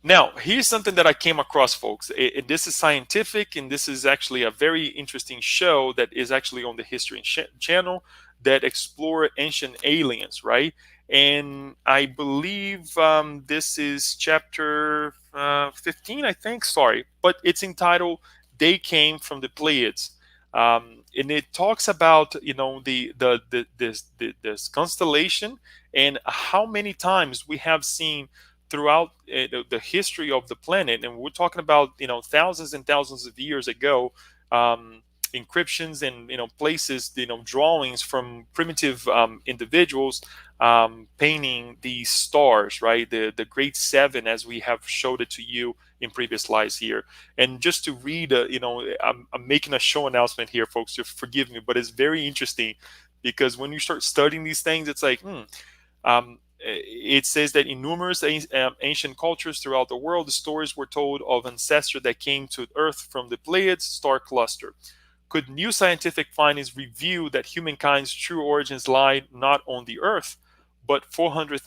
Speaker 2: Now, here's something that I came across, folks. This is scientific, and this is actually a very interesting show that is actually on the History Channel that explore ancient aliens, right? And I believe this is chapter 15, I think. Sorry, but it's entitled "They Came from the Pleiades," and it talks about this constellation and how many times we have seen throughout the history of the planet, and we're talking about thousands and thousands of years ago, encryptions and places, drawings from primitive individuals, painting these stars, right? The great seven, as we have showed it to you in previous slides here. And just to read, I'm making a show announcement here, folks. Just forgive me, but it's very interesting because when you start studying these things, it's like, it says that in numerous ancient cultures throughout the world, the stories were told of ancestors that came to Earth from the Pleiades star cluster. Could new scientific findings reveal that humankind's true origins lie not on the Earth, but 400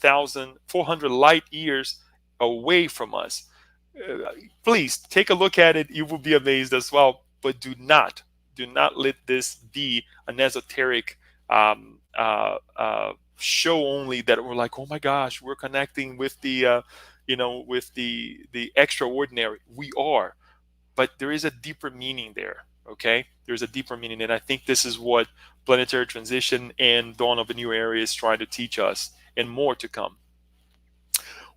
Speaker 2: light years away from us? Please take a look at it. You will be amazed as well. But do not let this be an esoteric show only, that we're like, oh my gosh, we're connecting with the with the extraordinary. We are, but there is a deeper meaning there. Okay, there's a deeper meaning, and I think this is what Planetary Transition and Dawn of a New Era is trying to teach us, and more to come.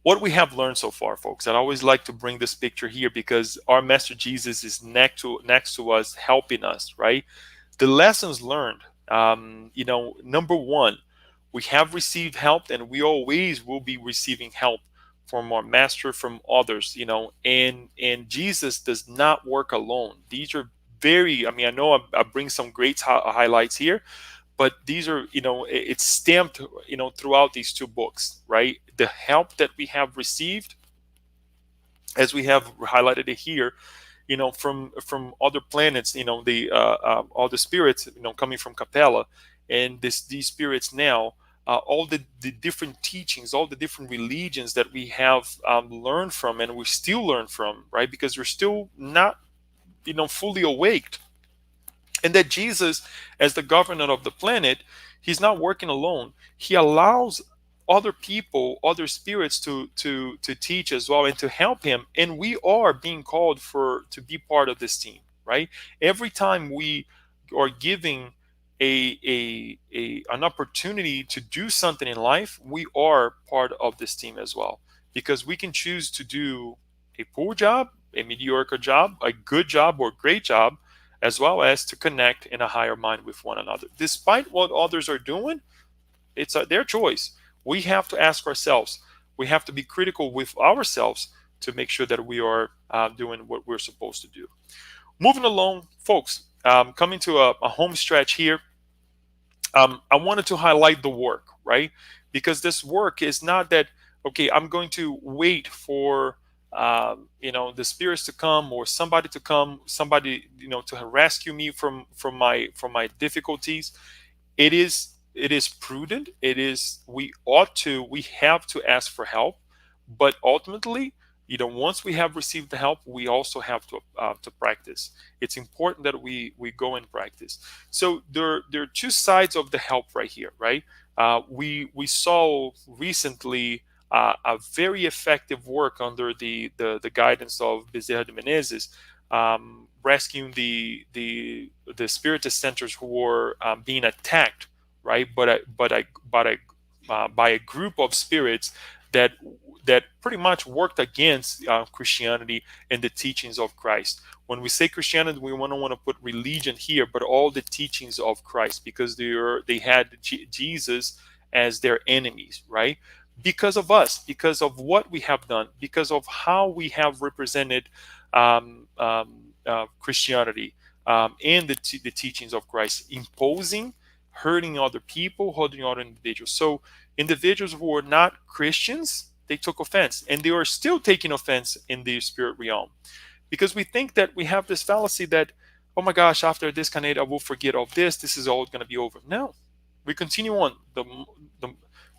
Speaker 2: What we have learned so far, folks, I always like to bring this picture here because our Master Jesus is next to us, helping us, right? The lessons learned, number one, we have received help, and we always will be receiving help from our master, from others, and Jesus does not work alone. These are very, I know I bring some great highlights here, but these are, it's stamped, throughout these two books, right? The help that we have received, as we have highlighted it here, from other planets, all the spirits, coming from Capella, and these spirits now, all the different teachings, all the different religions that we have learned from, and we still learn from, right? Because we're still not, fully awaked. And that Jesus, as the governor of the planet, he's not working alone. He allows other people, other spirits to teach as well and to help him. And we are being called to be part of this team, right? Every time we are giving an opportunity to do something in life, we are part of this team as well, because we can choose to do a poor job, a mediocre job, a good job, or great job, as well as to connect in a higher mind with one another. Despite what others are doing, it's their choice. We have to ask ourselves, we have to be critical with ourselves to make sure that we are doing what we're supposed to do. Moving along, folks, coming to a home stretch here, I wanted to highlight the work, right? Because this work is not that, okay, I'm going to wait for the spirits to come, or somebody to come, somebody to rescue me from my difficulties. It is prudent. We have to ask for help, But ultimately, once we have received the help, we also have to practice. It's important that we go and practice. So there are two sides of the help right here, right? We saw recently a very effective work under the guidance of Bezerra de Menezes, rescuing the Spiritist centers who were being attacked, right? By a group of spirits that pretty much worked against Christianity and the teachings of Christ. When we say Christianity, we don't want to put religion here, but all the teachings of Christ, because they had Jesus as their enemies, right? Because of us, because of what we have done, because of how we have represented Christianity and the teachings of Christ, imposing, hurting other people, hurting other individuals. So individuals who were not Christians, they took offense, and they are still taking offense in the spirit realm, because we think that we have this fallacy that, oh my gosh, after this Canada, I will forget all this. This is all going to be over. No, we continue on the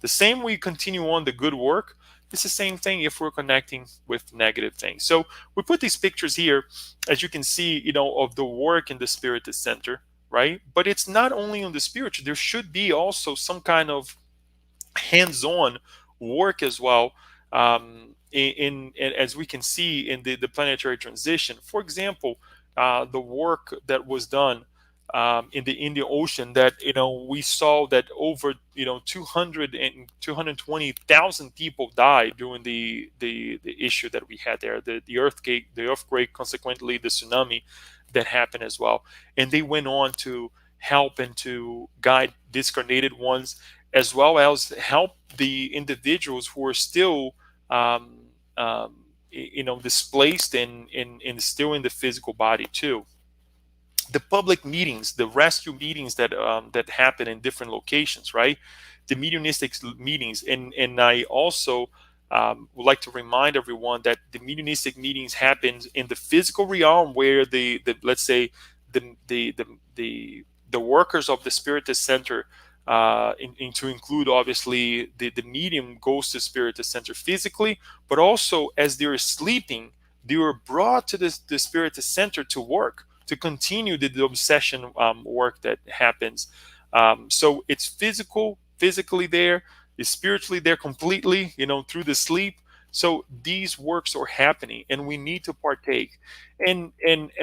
Speaker 2: the same. We continue on the good work. It's the same thing if we're connecting with negative things. So we put these pictures here, as you can see, of the work in the Spiritist Center, right? But it's not only on the spiritual. There should be also some kind of hands-on work as well, as we can see in the planetary transition. For example, the work that was done in the Indian Ocean, that we saw that over 220,000 people died during the issue that we had there, the earthquake, consequently the tsunami that happened as well. And they went on to help and to guide discarnated ones, as well as help the individuals who are still displaced and still in the physical body too. The public meetings, the rescue meetings that happen in different locations, right? The mediumistic meetings, and I also would like to remind everyone that the mediumistic meetings happen in the physical realm, where the let's say the workers of the Spiritist Center, to include obviously the medium, goes to Spiritist Center physically, but also as they're sleeping, they were brought to the Spiritist Center to work, to continue the obsession work that happens. So it's physically there, it's spiritually there completely, through the sleep. So these works are happening, and we need to partake. And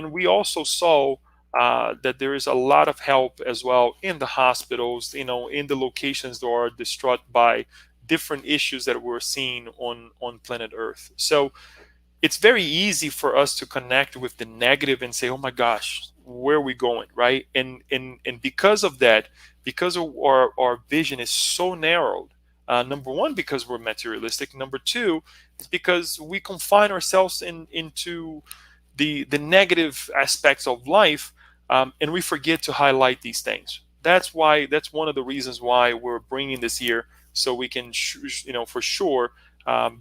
Speaker 2: we also saw that there is a lot of help as well in the hospitals, in the locations that are distraught by different issues that we're seeing on planet Earth. So it's very easy for us to connect with the negative and say, oh my gosh, where are we going, right? And because of that, because of our vision is so narrowed, number one, because we're materialistic. Number two, is because we confine ourselves into the negative aspects of life, and we forget to highlight these things. That's one of the reasons why we're bringing this here, so we can for sure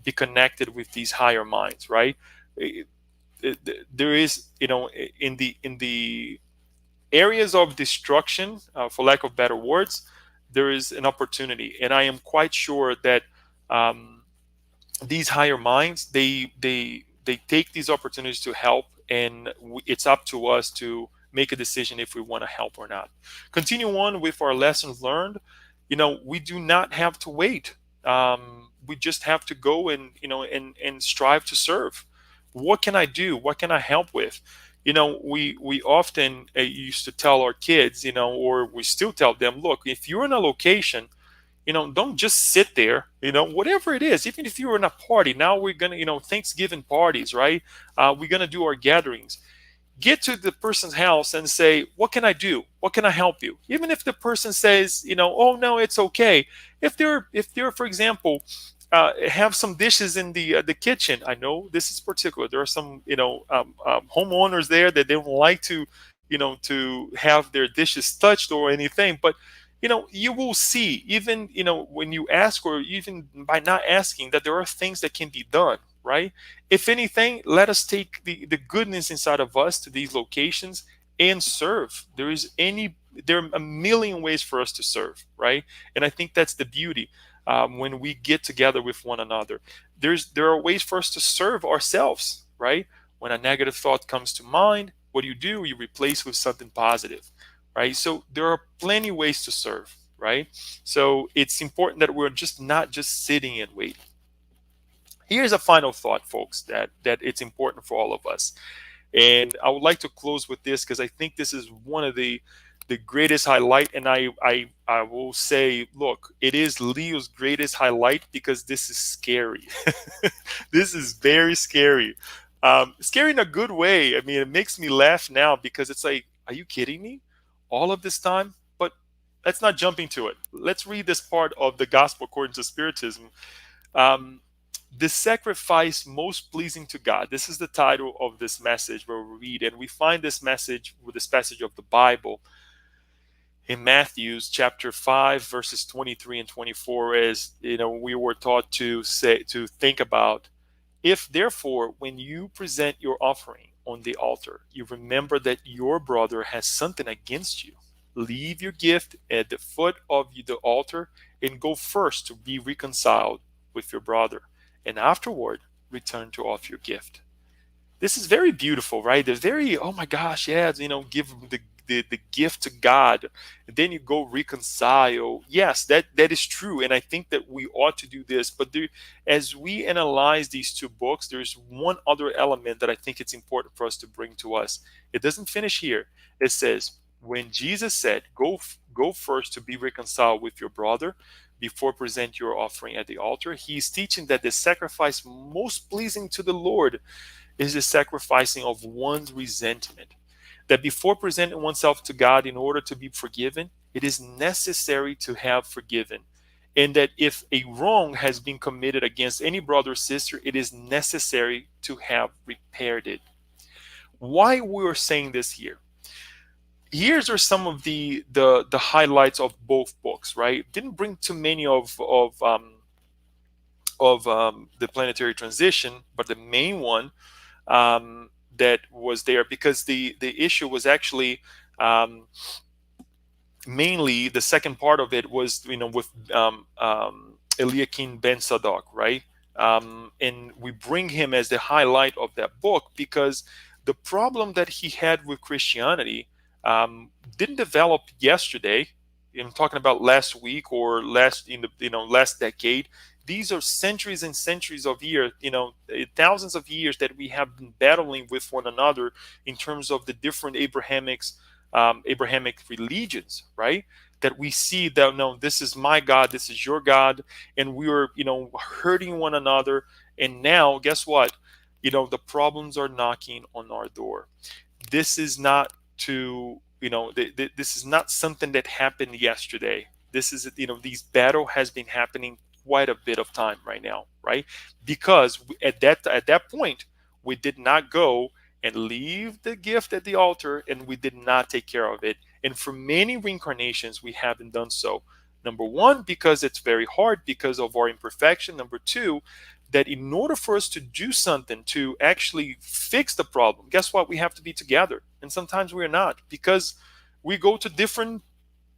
Speaker 2: be connected with these higher minds, right? There is, in the areas of destruction, for lack of better words, there is an opportunity, and I am quite sure that um, these higher minds, they take these opportunities to help, and it's up to us to make a decision if we want to help or not. Continue on with our lessons learned. We do not have to wait. We just have to go and and strive to serve. What can I do? What can I help with? We often used to tell our kids, or we still tell them, look, if you're in a location, don't just sit there, whatever it is. Even if you're in a party, now we're gonna, Thanksgiving parties, right? We're gonna do our gatherings. Get to the person's house and say, what can I do? What can I help you? Even if the person says, oh no, it's okay. If they're, for example, have some dishes in the kitchen. I know this is particular. There are some homeowners there that they don't like to have their dishes touched or anything. But you will see, even when you ask, or even by not asking, that there are things that can be done, right? If anything, let us take the goodness inside of us to these locations and serve. There are a million ways for us to serve, right? And I think that's the beauty. when we get together with one another. There are ways for us to serve ourselves, right? When a negative thought comes to mind, what do? You replace with something positive, right? So there are plenty ways to serve, right? So it's important that we're just not just sitting and waiting. Here's a final thought, folks, that it's important for all of us. And I would like to close with this because I think this is one of the greatest highlight. And I will say, look, it is Leo's greatest highlight because this is scary. This is very scary. Scary in a good way. I mean, it makes me laugh now because it's like, are you kidding me? All of this time? But let's not jump into it. Let's read this part of the Gospel according to Spiritism. Um, the sacrifice most pleasing to God. This is the title of this message where we read, and we find this message with this passage of the Bible in Matthew's chapter 5, verses 23 and 24, as we were taught to think about. If therefore, when you present your offering on the altar, you remember that your brother has something against you, leave your gift at the foot of the altar and go first to be reconciled with your brother, and afterward return to offer your gift. This is very beautiful, right? They're very, oh my gosh, yeah, give the gift to God, and then you go reconcile. Yes, that is true, and I think that we ought to do this. But as we analyze these two books, there's one other element that I think it's important for us to bring to us. It doesn't finish here. It says, when Jesus said, go first to be reconciled with your brother before present your offering at the altar, he's teaching that the sacrifice most pleasing to the Lord is the sacrificing of one's resentment. That before presenting oneself to God in order to be forgiven, it is necessary to have forgiven. And that if a wrong has been committed against any brother or sister, it is necessary to have repaired it. Why we're saying this here? Here's are some of the highlights of both books, right? Didn't bring too many of the Planetary Transition, but the main one that was there, because the issue was actually mainly the second part of it was with Eliakim Ben Sadok, right? And we bring him as the highlight of that book because the problem that he had with Christianity didn't develop yesterday. I'm talking about last week or last decade. These are centuries and centuries of years, thousands of years that we have been battling with one another in terms of the different Abrahamic religions, right? That we see that, no, this is my God, this is your God, and we were, hurting one another. And now, guess what? The problems are knocking on our door. This is not this is not something that happened yesterday. This is, these battle has been happening quite a bit of time right now, right? Because at that point, we did not go and leave the gift at the altar, and we did not take care of it. And for many reincarnations, we haven't done so. Number one, because it's very hard because of our imperfection. Number two, that in order for us to do something to actually fix the problem, guess what? We have to be together. And sometimes we're not, because we go to different,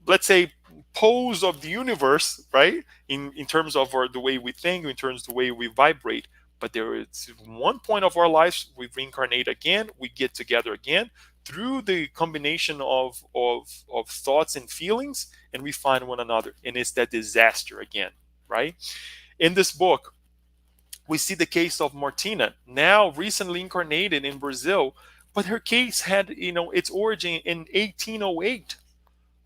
Speaker 2: let's say, poles of the universe, right? In terms of the way we think, in terms of the way we vibrate. But there is one point of our lives, we reincarnate again, we get together again through the combination of thoughts and feelings, and we find one another. And it's that disaster again, right? In this book, we see the case of Martina, now recently incarnated in Brazil, but her case had, its origin in 1808.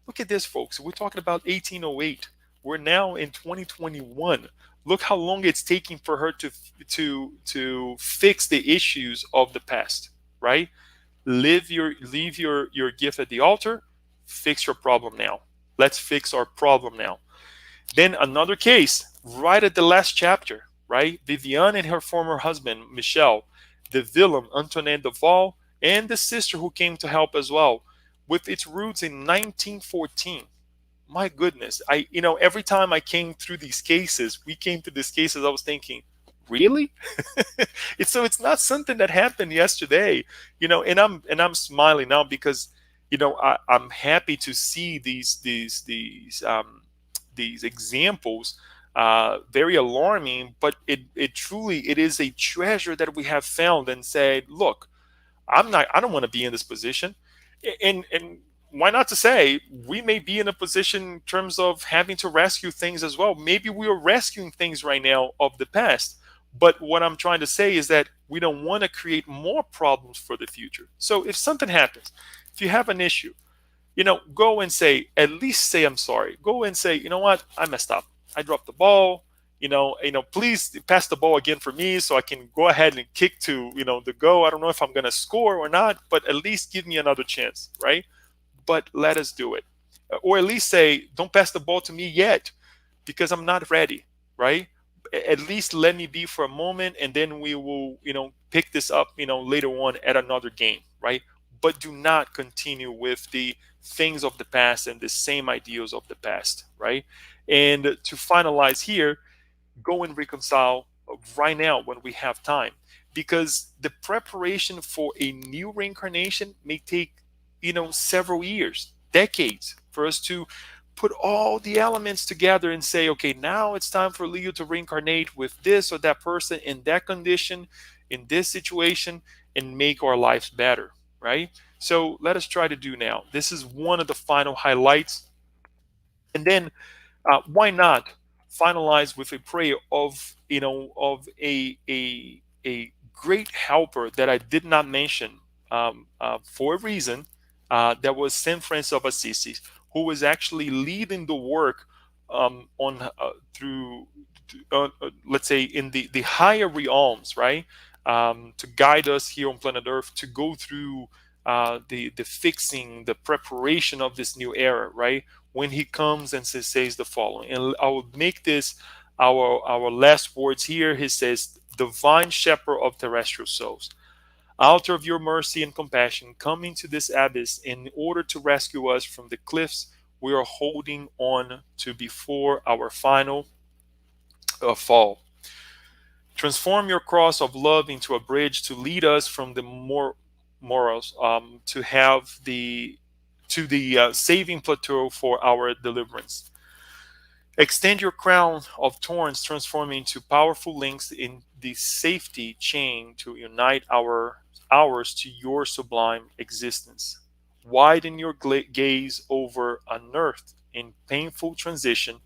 Speaker 2: Look at this, folks. We're talking about 1808. We're now in 2021. Look how long it's taking for her to fix the issues of the past, right? Leave your gift at the altar. Fix your problem now. Let's fix our problem now. Then another case, right at the last chapter, right? Viviane and her former husband, Michel, the villain, Antoinette Duval, and the sister who came to help as well, with its roots in 1914. My goodness, every time I came through these cases, I was thinking, really? It's not something that happened yesterday, and I'm smiling now because, I'm happy to see these examples very alarming, but it truly it is a treasure that we have found and said, look, I don't want to be in this position. And why not to say we may be in a position in terms of having to rescue things as well. Maybe we are rescuing things right now of the past. But what I'm trying to say is that we don't want to create more problems for the future. So if something happens, if you have an issue, go and say, at least say I'm sorry. Go and say, you know what, I messed up. I dropped the ball. Please pass the ball again for me so I can go ahead and kick to, the go. I don't know if I'm gonna score or not, but at least give me another chance, right? But let us do it. Or at least say, don't pass the ball to me yet because I'm not ready, right? At least let me be for a moment and then we will, pick this up, later on at another game, right? But do not continue with the things of the past and the same ideals of the past, right? And to finalize here, go and reconcile right now when we have time, because the preparation for a new reincarnation may take several years, decades, for us to put all the elements together and say, okay, now it's time for Leo to reincarnate with this or that person in that condition, in this situation, and make our lives better, right? So let us try to do now. This is one of the final highlights. And then why not finalize with a prayer of a great helper that I did not mention for a reason, that was Saint Francis of Assisi, who was actually leading the work on through let's say in the higher realms, right? To guide us here on planet Earth to go through the fixing, the preparation of this new era, right? When he comes and says the following, and I will make this our last words here. He says, "Divine Shepherd of terrestrial souls, altar of your mercy and compassion, come into this abyss in order to rescue us from the cliffs we are holding on to before our final fall. Transform your cross of love into a bridge to lead us from the morals to have the saving plateau for our deliverance. Extend your crown of thorns, transforming into powerful links in the safety chain to unite ours to your sublime existence. Widen your gaze over unearthed in painful transition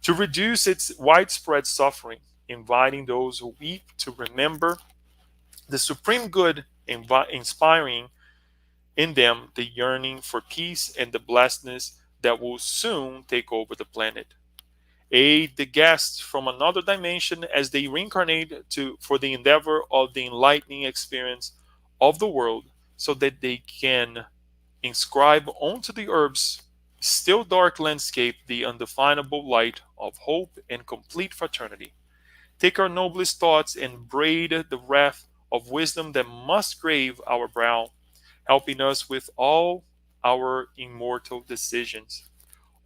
Speaker 2: to reduce its widespread suffering, inviting those who weep to remember the supreme good, inspiring in them the yearning for peace and the blessedness that will soon take over the planet. Aid the guests from another dimension as they reincarnate for the endeavor of the enlightening experience of the world, so that they can inscribe onto the earth's still dark landscape the undefinable light of hope and complete fraternity. Take our noblest thoughts and braid the wreath of wisdom that must grave our brow, helping us with all our immortal decisions.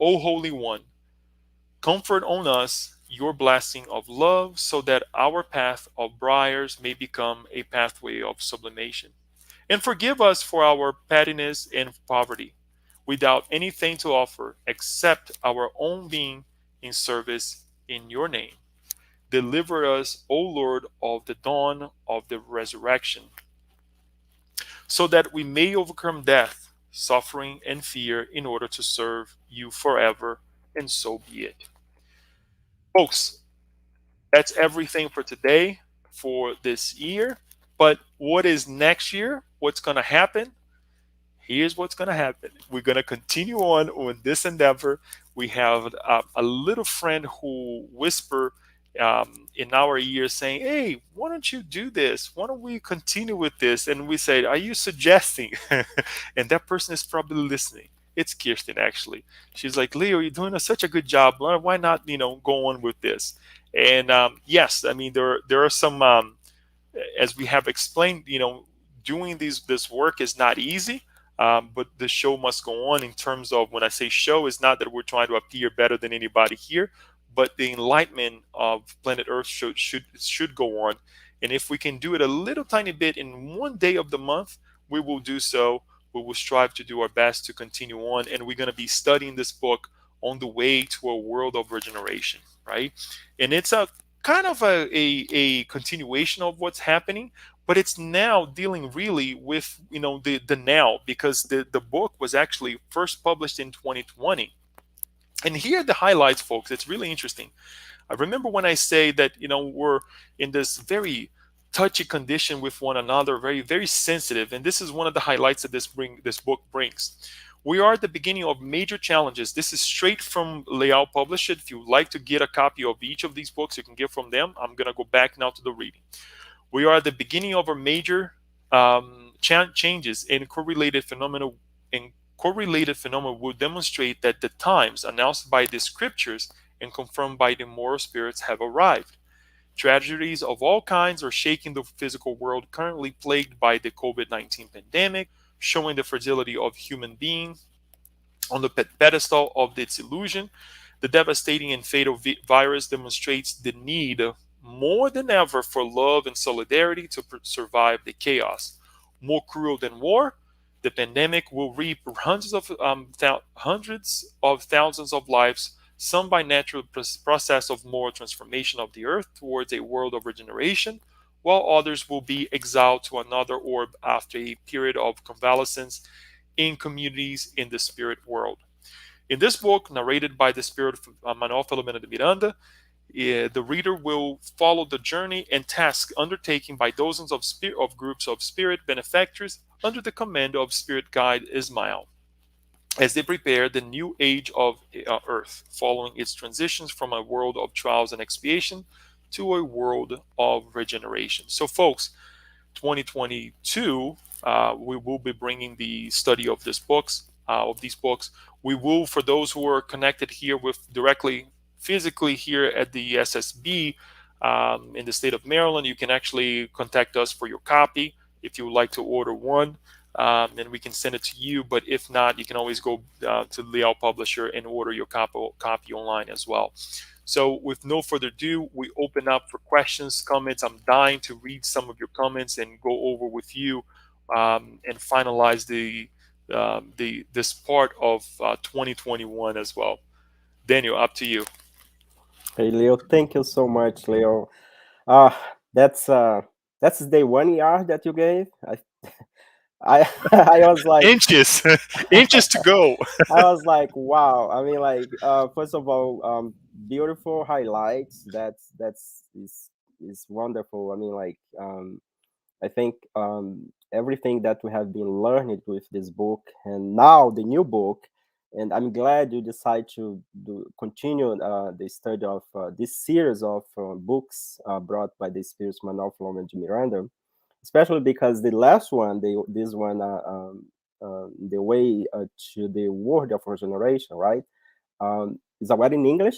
Speaker 2: O Holy One, comfort on us your blessing of love, so that our path of briars may become a pathway of sublimation. And forgive us for our pettiness and poverty, without anything to offer except our own being in service in your name. Deliver us, O Lord, of the dawn of the resurrection, so that we may overcome death, suffering, and fear in order to serve you forever, and so be it. Folks, that's everything for today, for this year. But what is next year? What's going to happen? Here's what's going to happen. We're going to continue on this endeavor. We have a little friend who whisper in our ear saying, hey, why don't you do this? Why don't we continue with this? And we say, are you suggesting? And that person is probably listening. It's Kirsten, actually. She's like, Leo, you're doing such a good job. Why not, go on with this? And yes, I mean, there are some, as we have explained, doing this work is not easy. But the show must go on. In terms of, when I say show, is not that we're trying to appear better than anybody here, but the enlightenment of planet Earth should go on. And if we can do it a little tiny bit in one day of the month, we will do so. We will strive to do our best to continue on, and we're going to be studying this book on the way to a world of regeneration. right? And it's a kind of a continuation of what's happening, but it's now dealing really with the now, because the book was actually first published in 2020. And here are the highlights, folks. It's really interesting. I remember when I say that we're in this very touchy condition with one another, very very sensitive, and this is one of the highlights that this book brings. We are at the beginning of major challenges. This is straight from Leal Published. If you would like to get a copy of each of these books, you can get from them. I'm gonna go back now to the reading. We are at the beginning of a major changes in correlated phenomena. In correlated phenomena will demonstrate that the times announced by the scriptures and confirmed by the moral spirits have arrived. Tragedies of all kinds are shaking the physical world, currently plagued by the COVID-19 pandemic, showing the fragility of human beings on the pedestal of its illusion. The devastating and fatal virus demonstrates the need more than ever for love and solidarity to survive the chaos. More cruel than war, the pandemic will reap hundreds of thousands of lives, some by natural process of moral transformation of the earth towards a world of regeneration, while others will be exiled to another orb after a period of convalescence in communities in the spirit world. In this book, narrated by the spirit of Manuel Miranda, the reader will follow the journey and task undertaken by dozens of groups of spirit benefactors under the command of spirit guide Ismail, as they prepare the new age of Earth, following its transitions from a world of trials and expiation to a world of regeneration. So, folks, 2022, we will be bringing the study of these books. We will, for those who are connected here with directly physically here at the SSB in the state of Maryland, you can actually contact us for your copy if you would like to order one. And we can send it to you. But if not, you can always go to Leal Publisher and order your copy online as well. So with no further ado, we open up for questions, comments. I'm dying to read some of your comments and go over with you and finalize this part of 2021 as well. Daniel, up to you.
Speaker 1: Hey, Leo, thank you so much, Leo. Uh, that's the 1 year that you gave. I I was like
Speaker 2: Inches, inches to go.
Speaker 1: I was like, wow. I mean, like, first of all, beautiful highlights. Is wonderful. I mean, like, I think everything that we have been learning with this book, and now the new book, and I'm glad you decide to continue the study of this series of books brought by the Spirits Manuel Miranda, especially because the last one, this one, the way to the world of regeneration, right? Is already in English.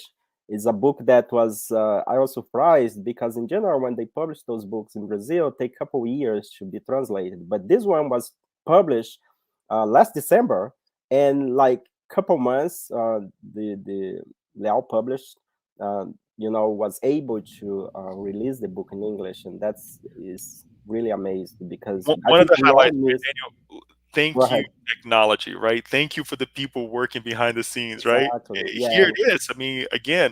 Speaker 1: It's a book that was I was surprised because in general when they publish those books in Brazil, take a couple years to be translated. But this one was published last December, and like couple months, the Leal published, was able to release the book in English, and that's is really amazed because I
Speaker 2: One of
Speaker 1: think
Speaker 2: the
Speaker 1: we all
Speaker 2: highlights,
Speaker 1: miss.
Speaker 2: Daniel,
Speaker 1: Go
Speaker 2: thank you,
Speaker 1: ahead.
Speaker 2: technology, right? Thank you for the people working behind the scenes, right?
Speaker 1: Exactly.
Speaker 2: Here
Speaker 1: Yeah.
Speaker 2: it is. I mean, again,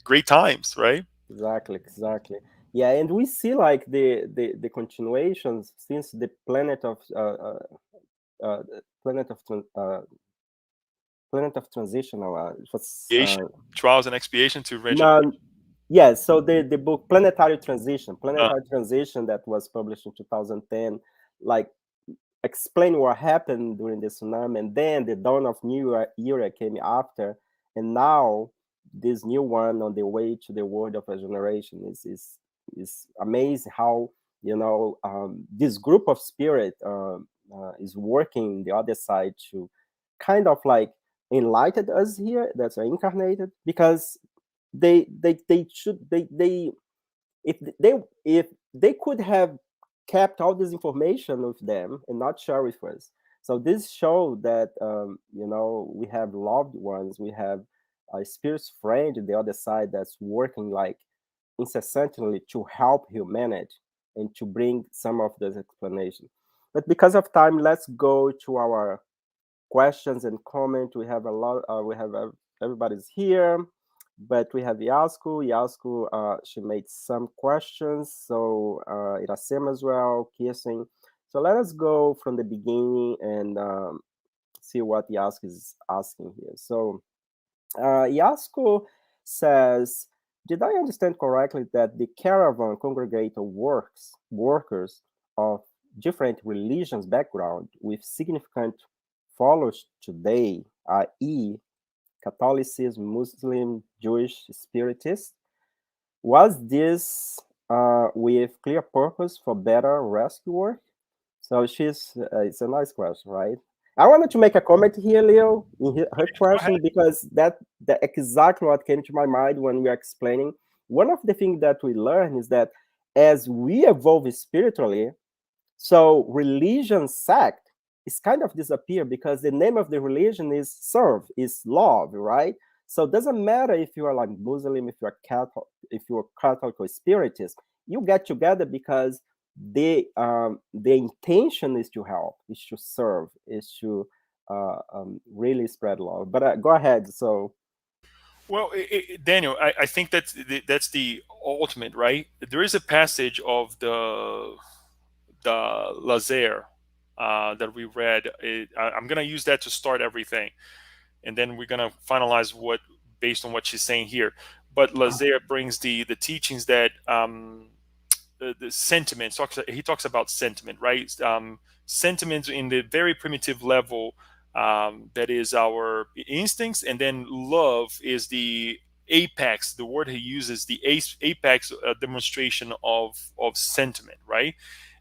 Speaker 2: great times, right?
Speaker 1: Exactly, exactly. Yeah, and we see like the continuations since the planet of planet of transition. It was
Speaker 2: Expiation, trials and expiation to regenerate.
Speaker 1: no, yeah. So the book
Speaker 2: Uh,
Speaker 1: Planetary Transition that was published in 2010, like explain what happened during the tsunami, and then the dawn of new era came after, and now this new one on the way to the world of regeneration is amazing how this group of spirit is working the other side to kind of like enlighten us here that's incarnated because they should they if they if they could have kept all this information with them and not share with us. So this show that we have loved ones, we have a spirit friend on the other side that's working like incessantly to help humanity and to bring some of those explanations. But because of time, let's go to our questions and comment. We have a lot. We have everybody's here. but we have Yasko. Yasko, she made some questions, so Iracema as well, kissing. So let us go from the beginning and see what Yasko is asking here. So Yasko says, did I understand correctly that the caravan congregated workers of different religions background with significant followers today, i.e., Catholicism, Muslim, Jewish, Spiritist? Was this with clear purpose for better rescue work? So it's a nice question, right? I wanted to make a comment here, Leo, in her
Speaker 2: Go ahead.
Speaker 1: question, because that exactly what came to my mind when we are explaining. One of the things that we learn is that as we evolve spiritually, so religion sect is kind of disappear because the name of the religion is serve, is love, right? So it doesn't matter if you are like Muslim, if you're Catholic or Spiritist, you get together because the intention is to help, is to serve, is to really spread love. But go ahead. So
Speaker 2: Well, Daniel, I think that's the ultimate, right? There is a passage of the Lazer that we read. I'm gonna use that to start everything, and then we're gonna finalize what based on what she's saying here. But Lazer brings the teachings that the sentiment he talks about sentiment, right? Sentiments in the very primitive level, that is our instincts, and then love is the apex. The word he uses, the apex demonstration of sentiment, right?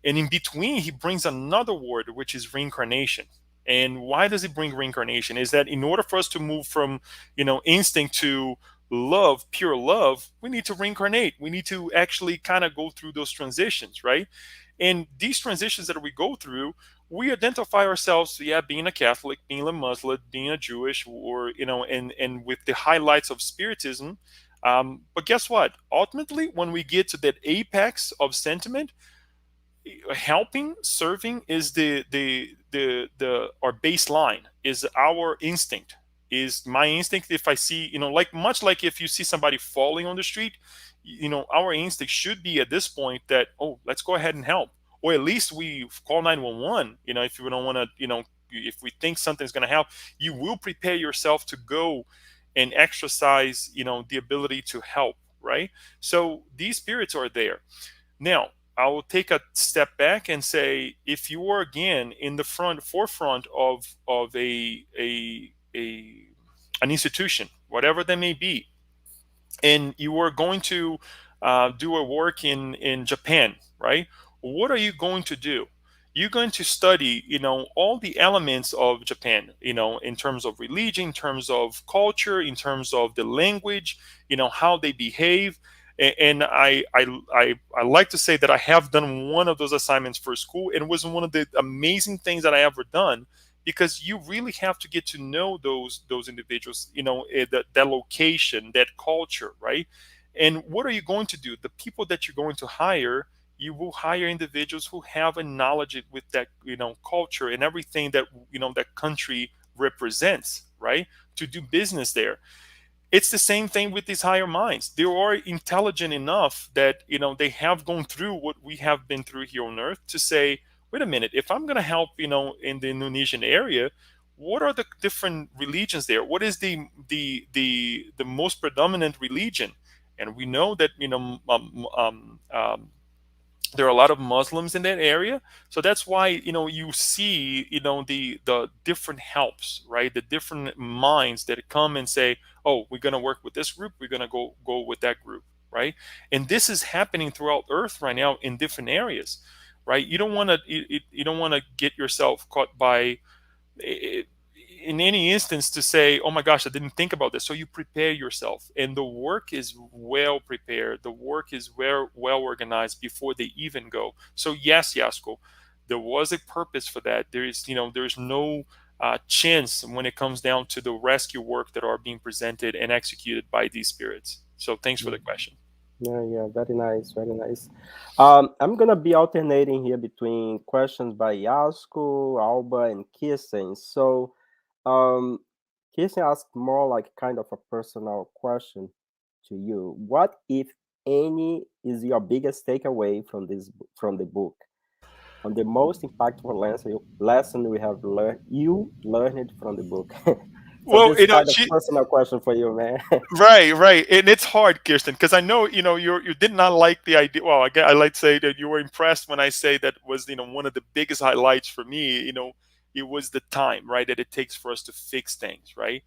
Speaker 2: And in between he brings another word, which is reincarnation. And why does he bring reincarnation? Is that in order for us to move from instinct to love, pure love, we need to reincarnate. We need to actually kind of go through those transitions, right? And these transitions that we go through, we identify ourselves, yeah, being a Catholic, being a Muslim, being a Jewish, or and with the highlights of Spiritism. But guess what? Ultimately, when we get to that apex of sentiment, helping, serving is the our baseline, is our instinct, is my instinct. If I see, like much like if you see somebody falling on the street, our instinct should be at this point that, oh, let's go ahead and help, or at least we call 911. If you don't want to, if we think something's going to help, you will prepare yourself to go and exercise the ability to help, right? So these spirits are there. Now, I will take a step back and say, if you are again in the forefront of a an institution, whatever that may be, and you are going to do a work in Japan, right? What are you going to do? You're going to study, all the elements of Japan, in terms of religion, in terms of culture, in terms of the language, how they behave. And I like to say that I have done one of those assignments for school, and it was one of the amazing things that I ever done, because you really have to get to know those individuals, that location, that culture, right? And what are you going to do? The people that you're going to hire, you will hire individuals who have a knowledge with that culture and everything that that country represents, right? To do business there. It's the same thing with these higher minds. They are intelligent enough that they have gone through what we have been through here on earth, to say, wait a minute, if I'm going to help in the Indonesian area, what are the different religions there? What is the most predominant religion? And we know that there are a lot of Muslims in that area. So that's why you see the different helps, right? The different minds that come and say, oh, we're going to work with this group, we're going to go with that group, right? And this is happening throughout Earth right now in different areas, right? You don't want to you don't want to get yourself caught by in any instance to say, oh my gosh, I didn't think about this. So you prepare yourself, and the work is well prepared. The work is well organized before they even go. So yes, Yasko, there was a purpose for that. There's no chance when it comes down to the rescue work that are being presented and executed by these spirits. So thanks for the question.
Speaker 1: yeah, yeah, very nice, very nice. I'm gonna be alternating here between questions by Yasko, Alba, and Kirsten. So, um, Kirsten asked more like kind of a personal question. to you. What, if any, is your biggest takeaway from from the book? On the most impactful lesson we have learned, you learned from the book. So
Speaker 2: Well,
Speaker 1: this kind of personal question for you, man.
Speaker 2: right, right, and it's hard, Kirsten, because I know you did not like the idea. Well, I like to say that you were impressed when I say that was one of the biggest highlights for me. It was the time, right, that it takes for us to fix things, right.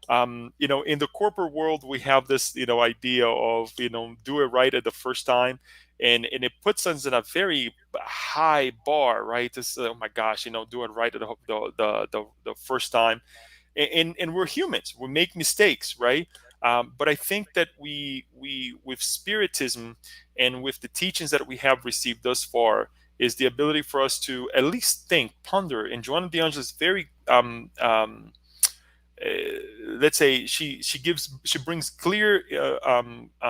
Speaker 2: In the corporate world, we have this idea of do it right at the first time, and it puts us in a very high bar, right. This oh my gosh, do it right at the first time, and we're humans, we make mistakes, right. But I think that we with spiritism and with the teachings that we have received thus far is the ability for us to at least think, ponder. And Joanna de Angelis is very let's say she brings clear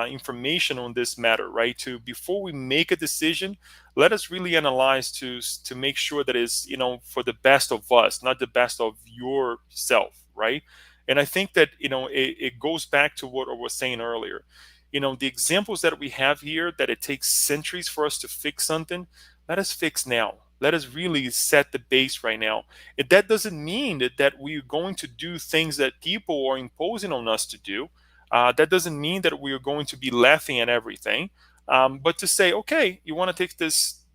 Speaker 2: information on this matter, right. To before we make a decision, let us really analyze to make sure that it's for the best of us, not the best of yourself, right. And I think that it goes back to what I was saying earlier. The examples that we have here, that it takes centuries for us to fix something, let us fix now. Let us really set the base right now. That doesn't mean that we're going to do things that people are imposing on us to do. That doesn't mean that we are going to be laughing at everything. But to say, okay, you want to take this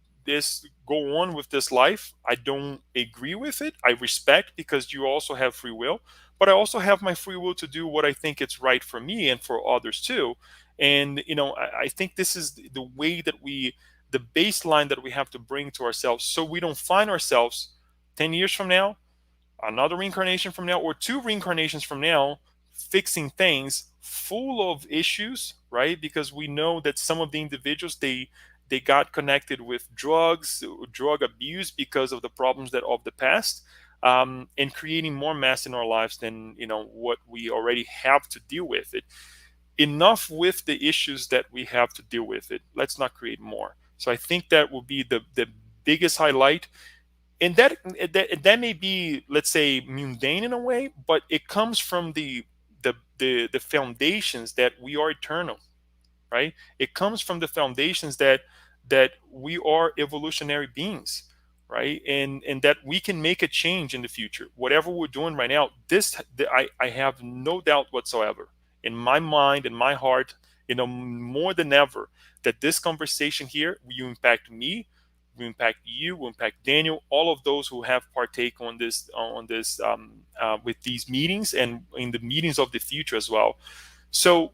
Speaker 2: go on with this life. I don't agree with it. I respect, because you also have free will, but I also have my free will to do what I think it's right for me and for others too. And I think this is the way that the baseline that we have to bring to ourselves, so we don't find ourselves 10 years from now, another reincarnation from now, or two reincarnations from now, fixing things full of issues, right. Because we know that some of the individuals, they got connected with drugs, drug abuse, because of the problems that of the past, and creating more mess in our lives than what we already have to deal with. It enough with the issues that we have to deal with. It let's not create more. So I think that will be the biggest highlight. And that may be, let's say, mundane in a way, but it comes from the foundations that we are eternal, right. It comes from the foundations that we are evolutionary beings, right. And that we can make a change in the future. Whatever we're doing right now, I have no doubt whatsoever in my mind and my heart, more than ever, that this conversation here will impact me, will impact you, will impact Daniel, all of those who have partake on this with these meetings, and in the meetings of the future as well. So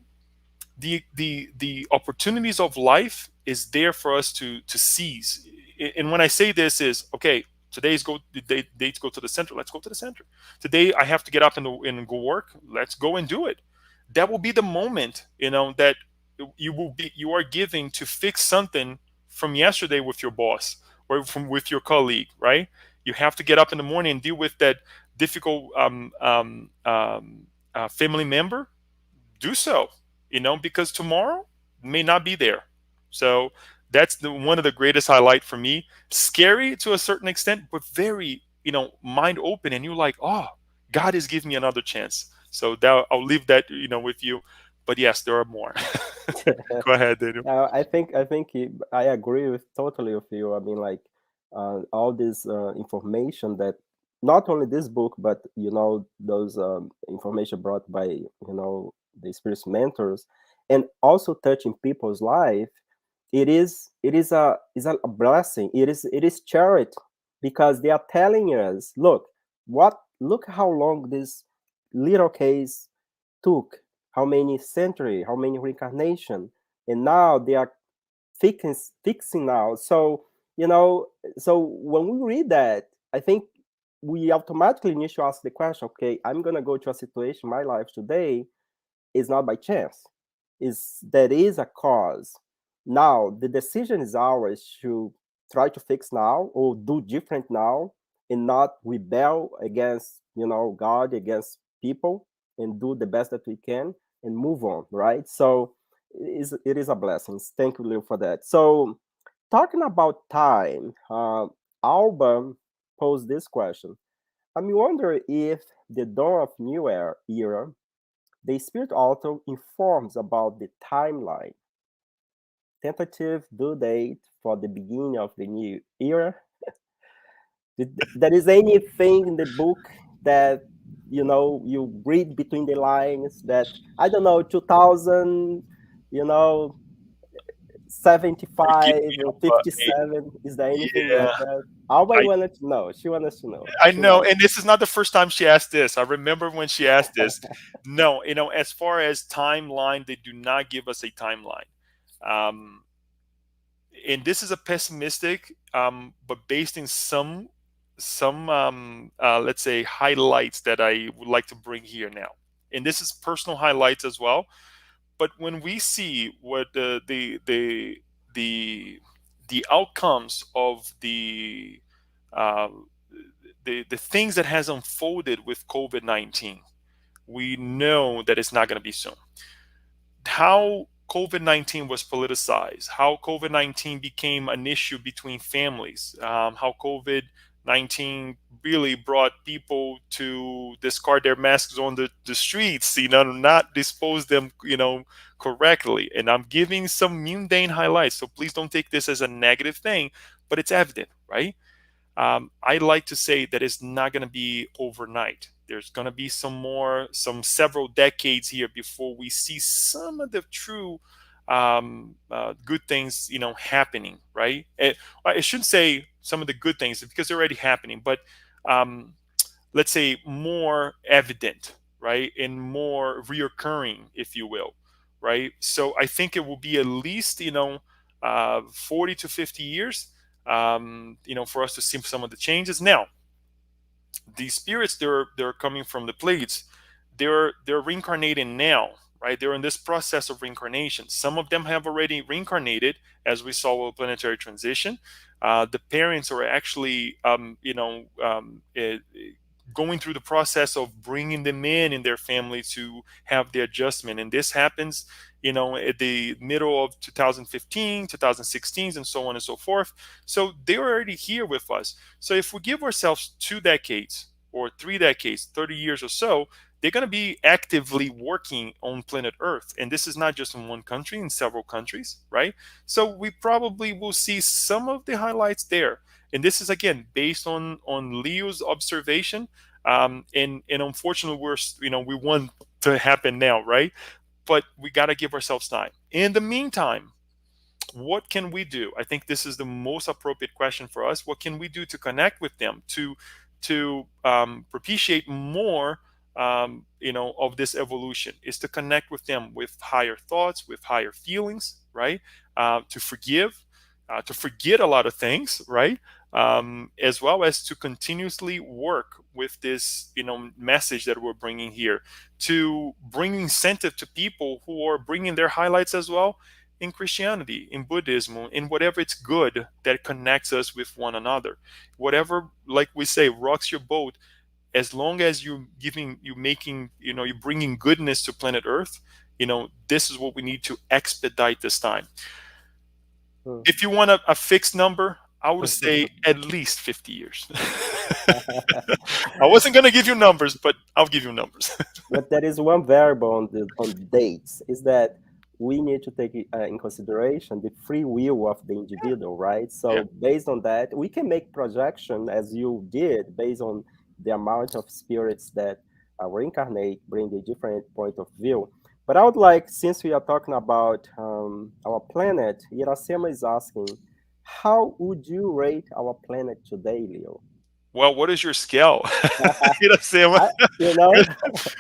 Speaker 2: the opportunities of life is there for us to seize. And when I say this is, okay, today's go the day to go to the center, let's go to the center. Today I have to get up and go work, let's go and do it. That will be the moment, that you are giving to fix something from yesterday with your boss, or from with your colleague, right. You have to get up in the morning and deal with that difficult family member. Do so, because tomorrow may not be there. So that's one of the greatest highlight for me. Scary to a certain extent, but very, mind open, and you're like, oh, God is giving me another chance. So that I'll leave that, with you. But yes, there are more. Go ahead, Daniel.
Speaker 1: I agree with totally with you. I mean, like all this information that not only this book, but those information brought by the spirit mentors, and also touching people's life. It is a blessing. It is charity, because they are telling us, look how long this little case took, how many century, how many reincarnation, and now they are fixing now. So so when we read that, I think we automatically need to ask the question, okay, I'm gonna go to a situation in my life today is not by chance. Is there is a cause. Now the decision is ours to try to fix now or do different now, and not rebel against God, against people, and do the best that we can and move on, right? So it is a blessing. Thank you, Leo, for that. So talking about time, Alba posed this question. I'm wondering if the dawn of new era The spirit author informs about the timeline, tentative due date for the beginning of the new era. There is anything in the book that you read between the lines that I don't know 2000, you know
Speaker 2: Forgive
Speaker 1: 75
Speaker 2: me,
Speaker 1: or
Speaker 2: but
Speaker 1: 57? Is there anything
Speaker 2: yeah,
Speaker 1: like that? Always
Speaker 2: I
Speaker 1: wanted to know. She wanted to know.
Speaker 2: I
Speaker 1: She
Speaker 2: know,
Speaker 1: wants.
Speaker 2: and this is not the first time she asked this. I remember when she asked this. No, as far as timeline, they do not give us a timeline. Um, and this is a pessimistic, but based in some let's say highlights that I would like to bring here now. And this is personal highlights as well. But when we see what the the outcomes of uh, the things that has unfolded with COVID-19, we know that it's not going to be soon. How COVID-19 was politicized, how COVID-19 became an issue between families, how COVID-19 really brought people to discard their masks on the streets, not dispose them, correctly. And I'm giving some mundane highlights, so please don't take this as a negative thing, but it's evident, right? I like to say that it's not going to be overnight. There's going to be some several decades here before we see some of the true good things, happening, right? I shouldn't say some of the good things because they're already happening, but um, let's say more evident, right? And more reoccurring, if you will, right? So I think it will be at least, 40 to 50 years, for us to see some of the changes. Now, these spirits, they're coming from the plates. They're reincarnating now, right? They're in this process of reincarnation. Some of them have already reincarnated, as we saw with planetary transition. The parents are actually, going through the process of bringing them in their family to have the adjustment, and this happens, at the middle of 2015, 2016, and so on and so forth. So they're already here with us. So if we give ourselves 2 decades or 3 decades, 30 years or so, they're going to be actively working on planet Earth. And this is not just in one country, in several countries, right? So we probably will see some of the highlights there. And this is again based on Leo's observation. And unfortunately, we want to happen now, right? But we got to give ourselves time. In the meantime, what can we do? I think this is the most appropriate question for us. What can we do to connect with them, to propitiate more, of this evolution? Is to connect with them with higher thoughts, with higher feelings, right? To forgive, to forget a lot of things, right? As well as to continuously work with this, message that we're bringing here, to bring incentive to people who are bringing their highlights as well in Christianity, in Buddhism, in whatever it's good that connects us with one another. Whatever, like we say, rocks your boat, as long as you're bringing goodness to planet Earth, this is what we need to expedite this time.
Speaker 1: Hmm.
Speaker 2: If you want a fixed number, I would say at least 50 years. I wasn't going to give you numbers, but I'll give you numbers.
Speaker 1: But there is one variable on dates is that we need to take in consideration the free will of the individual, right?
Speaker 2: Yeah.
Speaker 1: So based on that, we can make projection as you did based on the amount of spirits that reincarnate, bring a different point of view. But I would like, since we are talking about our planet, Iracema is asking, how would you rate our planet today, Leo?
Speaker 2: Well, what is your scale? Sam.
Speaker 1: I, you know,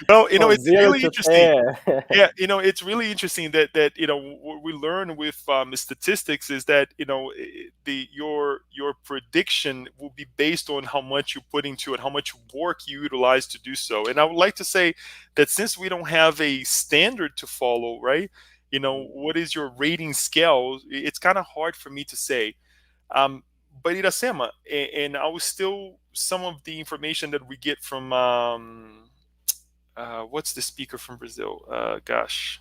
Speaker 2: Well,
Speaker 1: from
Speaker 2: it's
Speaker 1: zero
Speaker 2: really
Speaker 1: to
Speaker 2: interesting.
Speaker 1: 10.
Speaker 2: Yeah, it's really interesting that what we learn with statistics is that your prediction will be based on how much you put into it, how much work you utilize to do so. And I would like to say that since we don't have a standard to follow, right? What is your rating scale? It's kind of hard for me to say. Um, but Iracema, and I was still some of the information that we get from what's the speaker from Brazil? Gosh,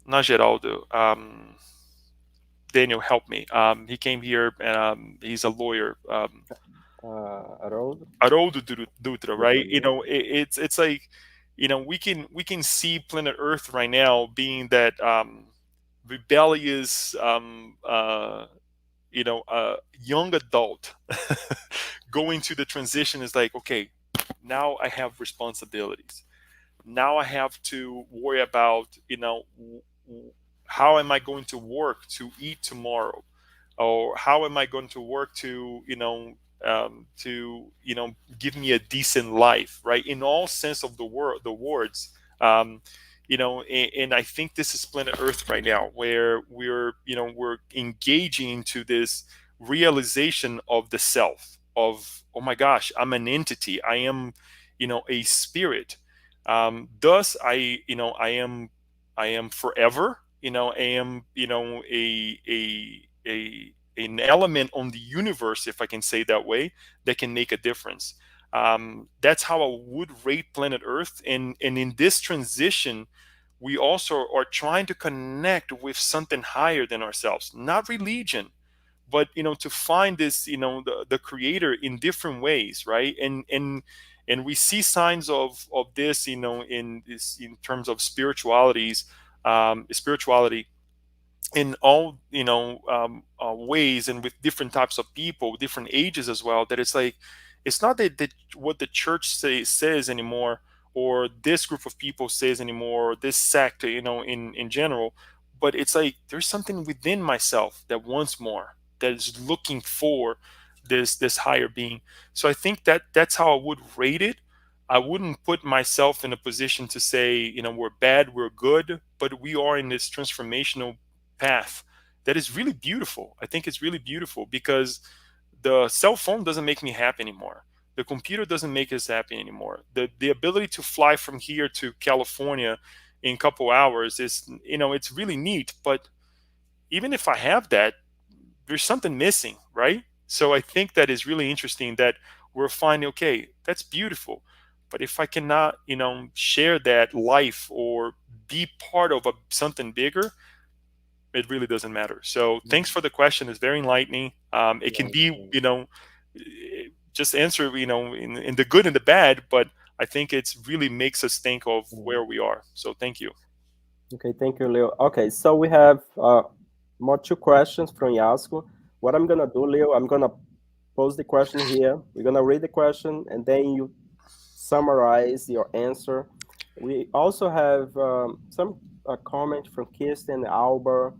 Speaker 2: not Geraldo. Daniel, help me. He came here, and he's a lawyer.
Speaker 1: Harold,
Speaker 2: Haroldo Dutra,
Speaker 1: Dutra,
Speaker 2: right?
Speaker 1: yeah.
Speaker 2: It's like we can see planet Earth right now being that rebellious, young adult going to the transition is like, okay, now I have responsibilities. Now I have to worry about, how am I going to work to eat tomorrow, or how am I going to work to, give me a decent life, right? In all sense of the words. Um, and I think this is planet Earth right now, where we're engaging into this realization of the self, of, oh my gosh, I'm an entity, I am, a spirit. Thus I am forever, I am, a an element on the universe, if I can say that way, that can make a difference. That's how I would rate planet Earth. And in this transition, we also are trying to connect with something higher than ourselves, not religion, but to find this, the creator in different ways, right? And we see signs of this, in terms of spirituality in all, ways, and with different types of people, different ages as well. That it's like, it's not that what the church says anymore, or this group of people says anymore, or this sect, in general. But it's like there's something within myself that wants more, that is looking for this higher being. So I think that's how I would rate it. I wouldn't put myself in a position to say, we're bad, we're good, but we are in this transformational path that is really beautiful. I think it's really beautiful because the cell phone doesn't make me happy anymore. The computer doesn't make us happy anymore. The ability to fly from here to California in a couple hours is, it's really neat. But even if I have that, there's something missing, right? So I think that is really interesting that we're finding, okay, that's beautiful. But if I cannot, share that life or be part of something bigger, it really doesn't matter. So thanks for the question. It's very enlightening. It can
Speaker 1: Yes,
Speaker 2: be,
Speaker 1: thanks.
Speaker 2: just answer, in the good and the bad, but I think it's really makes us think of
Speaker 1: Mm.
Speaker 2: where we are. So thank you.
Speaker 1: Okay, thank you, Leo. Okay, so we have more two questions from Yasko. What I'm gonna do, Leo, I'm gonna pose the question here. We're gonna read the question, and then you summarize your answer. We also have some comment from Kirsten Alber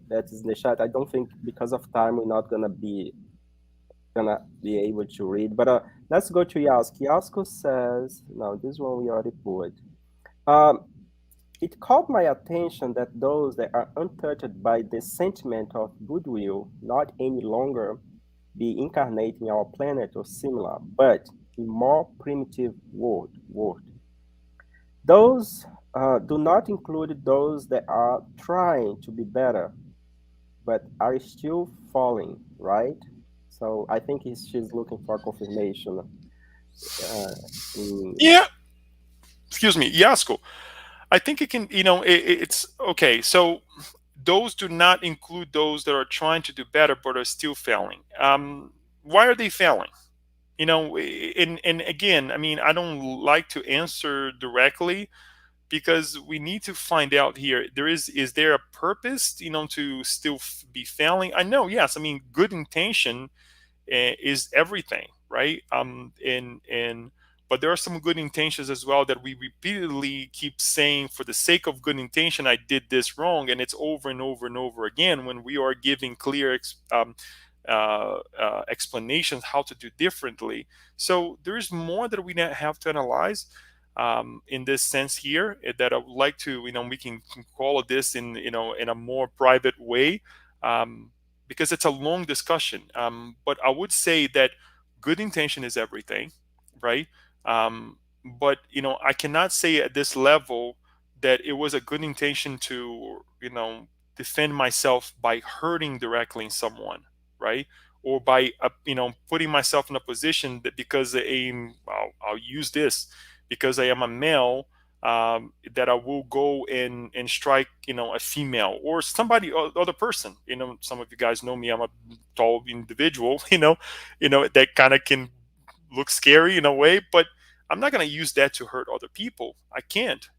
Speaker 1: that is in the chat. I don't think because of time we're not gonna be able to read, but let's go to Yasko. Yasko says, no, this one we already put. Um, it caught my attention that those that are untouched by the sentiment of goodwill not any longer be incarnating our planet or similar, but in more primitive world. Those do not include those that are trying to be better, but are still falling, right? So I think she's looking for confirmation. Uh, in,
Speaker 2: Yeah. Excuse me. Yasko. I think it can, it's okay. So those do not include those that are trying to do better but are still failing. Why are they failing? And again, I mean, I don't like to answer directly, because we need to find out here. Is there a purpose, to still be failing? I know, yes. I mean, good intention is everything, right? And but there are some good intentions as well that we repeatedly keep saying, for the sake of good intention, I did this wrong, and it's over and over and over again, when we are giving clear explanations how to do differently. So there is more that we have to analyze, in this sense here, that I would like to, we can call this in, in a more private way, because it's a long discussion. But I would say that good intention is everything, right? But I cannot say at this level that it was a good intention to, defend myself by hurting directly someone, right? Or by putting myself in a position that, because I'll use this, because I am a male, that I will go and strike, a female or somebody, other person. Some of you guys know me. I'm a tall individual. That kind of can look scary in a way, but I'm not going to use that to hurt other people. I can't,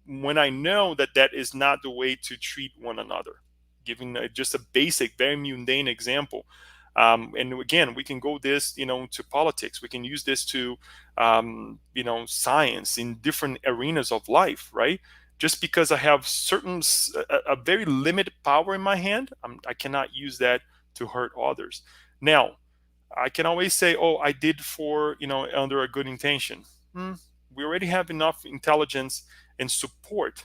Speaker 2: when I know that that is not the way to treat one another. Giving just a basic, very mundane example. And again, we can go this, to politics. We can use this to, science in different arenas of life, right? Just because I have a very limited power in my hand, I cannot use that to hurt others. Now, I can always say, "Oh, I did for under a good intention." Hmm. We already have enough intelligence and support,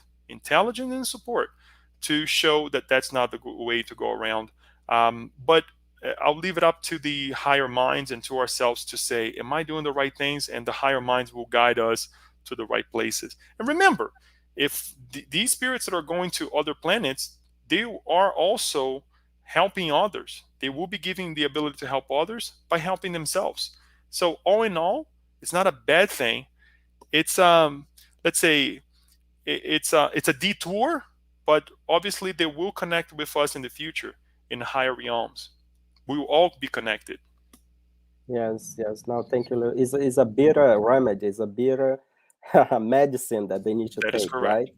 Speaker 2: to show that that's not the way to go around. But I'll leave it up to the higher minds and to ourselves to say, "Am I doing the right things?" And the higher minds will guide us to the right places. And remember, if these spirits that are going to other planets, they are also helping others. They will be giving the ability to help others by helping themselves. So all in all, it's not a bad thing. It's let's say it's a detour, but obviously they will connect with us in the future in higher realms. We will all be connected.
Speaker 1: Yes, yes. No, thank you, Leo. It's a bitter remedy. It's a bitter medicine that they need to
Speaker 2: That is
Speaker 1: take,
Speaker 2: correct.
Speaker 1: right?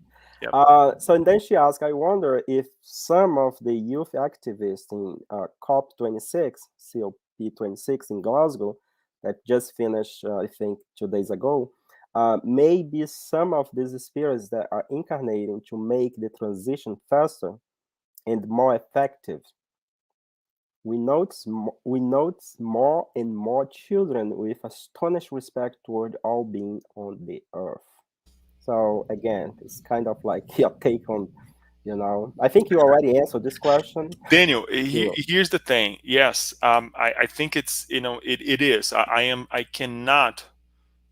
Speaker 2: Yep.
Speaker 1: So, and then she asked, I wonder if some of the youth activists in COP26, COP26 in Glasgow, that just finished, I think, 2 days ago, maybe some of these spirits that are incarnating to make the transition faster and more effective. We notice more and more children with astonished respect toward all being on the earth. So again, it's kind of like your take on, I think you already answered this question.
Speaker 2: Daniel,
Speaker 1: You,
Speaker 2: here's the thing. Yes, I think it's it is. I cannot.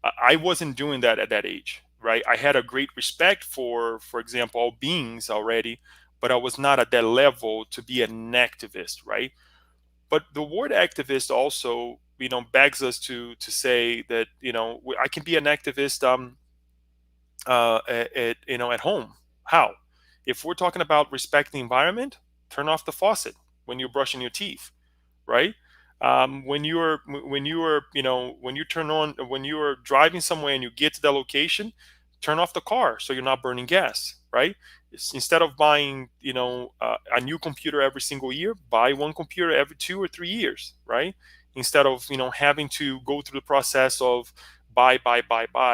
Speaker 2: I wasn't doing that at that age, right? I had a great respect for example, all beings already, but I was not at that level to be an activist, right? But the word activist also, begs us to say that I can be an activist at home. How? If we're talking about respect the environment, turn off the faucet when you're brushing your teeth, right? When you turn on when you are driving somewhere and you get to that location, turn off the car so you're not burning gas, right? Instead of buying a new computer every single year, buy one computer every 2 or 3 years, right? Instead of having to go through the process of buy,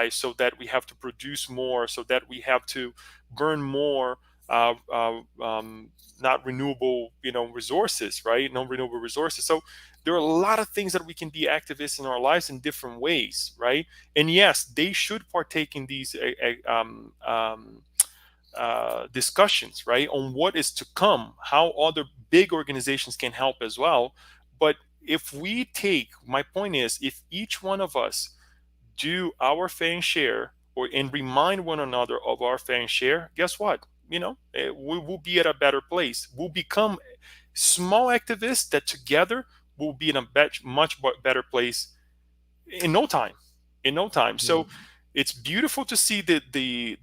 Speaker 2: so that we have to produce more, so that we have to burn more uh, uh, um, not renewable resources, right? No renewable resources. So there are a lot of things that we can be activists in our lives in different ways, right? And yes, they should partake in these discussions, right, on what is to come, how other big organizations can help as well. But if we take, my point is, if each one of us do our fair share, and remind one another of our fair share, guess what? We will be at a better place. We'll become small activists that together will be in a much better place in no time. In no time. So
Speaker 1: mm,
Speaker 2: it's beautiful to see the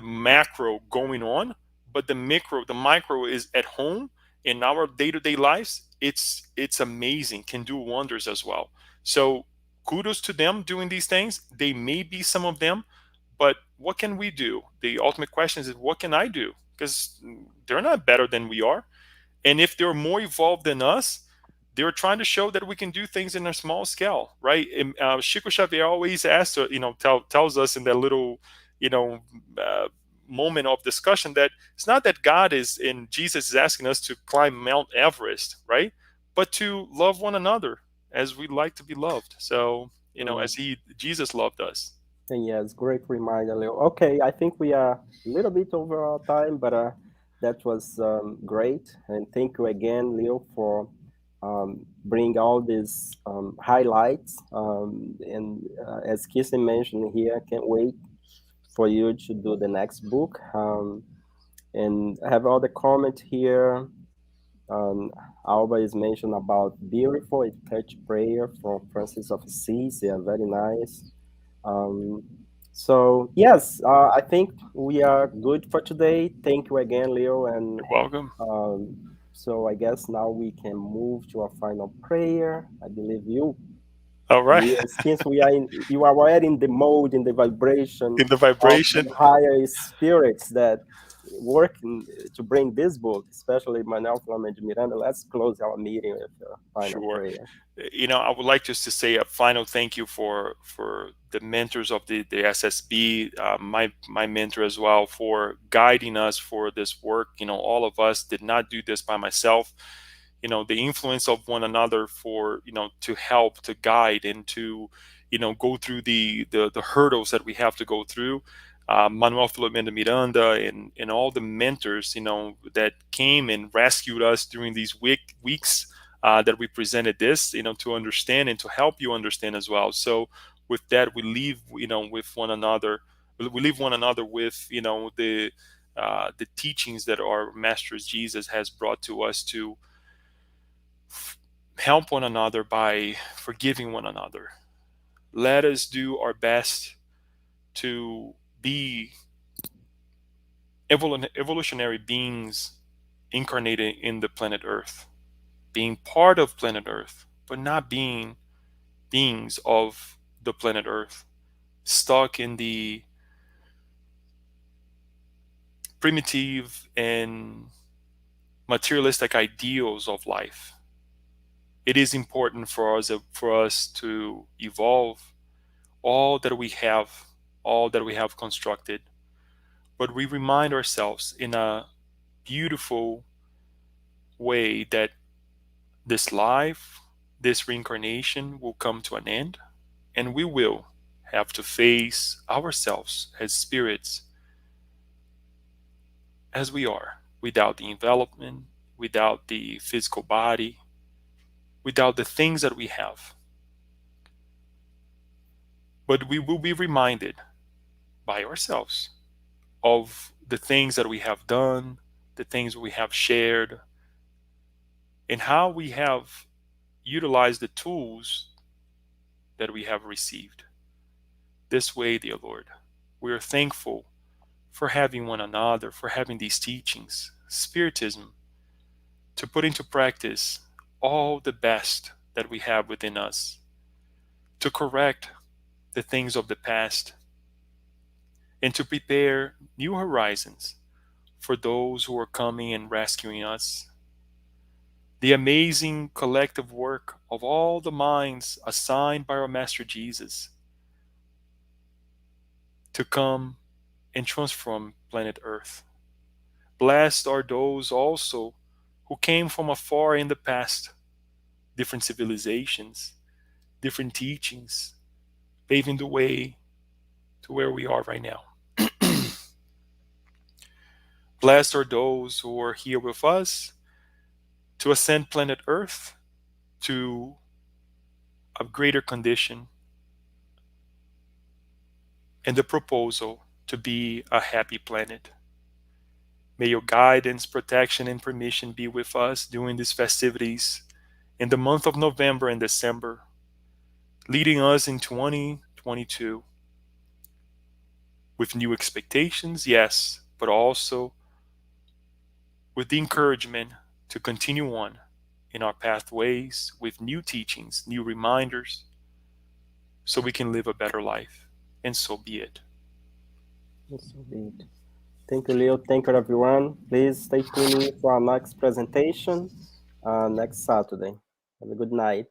Speaker 2: macro going on, but the micro is at home in our day-to-day lives. It's amazing, can do wonders as well. So kudos to them doing these things. They may be some of them, but what can we do? The ultimate question is, what can I do? Because they're not better than we are. And if they're more evolved than us, they're trying to show that we can do things in a small scale, right? And, Chico Xavier always asks, tells us in that little, you know, uh, moment of discussion, that it's not that God is and Jesus is asking us to climb Mount Everest, right? But to love one another as we like to be loved. So,
Speaker 1: mm.
Speaker 2: as Jesus loved us.
Speaker 1: And yes, great reminder, Leo. Okay, I think we are a little bit over our time, but that was great. And thank you again, Leo, for bringing all these highlights. And as Kirsten mentioned here, I can't wait for you to do the next book. And I have all the comment here. Alba is mentioned about beautiful, it touch prayer from Francis of Assisi. Yeah, very nice. Um, so yes, I think we are good for today. Thank you again, Leo. And
Speaker 2: You're welcome.
Speaker 1: so I guess now we can move to our final prayer. I believe you.
Speaker 2: All right.
Speaker 1: Since you are already in the mode, in the vibration
Speaker 2: In the
Speaker 1: of
Speaker 2: vibration,
Speaker 1: the higher spirits that work to bring this book, especially Manuel Miranda. Let's close our meeting with a final
Speaker 2: sure.
Speaker 1: prayer.
Speaker 2: I would like just to say a final thank you for the mentors of the SSB, my mentor as well, for guiding us for this work. All of us did not do this by myself. The influence of one another for to help, to guide, and to go through the hurdles that we have to go through. Manuel Miranda and all the mentors that came and rescued us during these weeks that we presented this, to understand and to help you understand as well. So with that, we leave, with one another. We leave one another with, the teachings that our Master Jesus has brought to us to help one another by forgiving one another. Let us do our best to be evolutionary beings incarnated in the planet Earth, being part of planet Earth, but not being beings of the planet Earth, stuck in the primitive and materialistic ideals of life. It is important for us to evolve all that we have, all that we have constructed, but we remind ourselves in a beautiful way that this life, this reincarnation will come to an end, and we will have to face ourselves as spirits as we are, without the envelopment, without the physical body, without the things that we have. But we will be reminded by ourselves of the things that we have done, the things we have shared, and how we have utilized the tools that we have received. This way, dear Lord, we are thankful for having one another, for having these teachings, Spiritism, to put into practice all the best that we have within us, to correct the things of the past, and to prepare new horizons for those who are coming and rescuing us. The amazing collective work of all the minds assigned by our Master Jesus to come and transform planet Earth. Blessed are those also who came from afar in the past, different civilizations, different teachings, paving the way to where we are right now. Blessed are those who are here with us to ascend planet Earth to a greater condition and the proposal to be a happy planet. May your guidance, protection, and permission be with us during these festivities in the month of November and December, leading us in 2022 with new expectations, yes, but also with the encouragement to continue on in our pathways with new teachings, new reminders, so we can live a better life. And so be it.
Speaker 1: So be it. Thank you, Leo. Thank you, everyone. Please stay tuning for our next presentation next Saturday. Have a good night.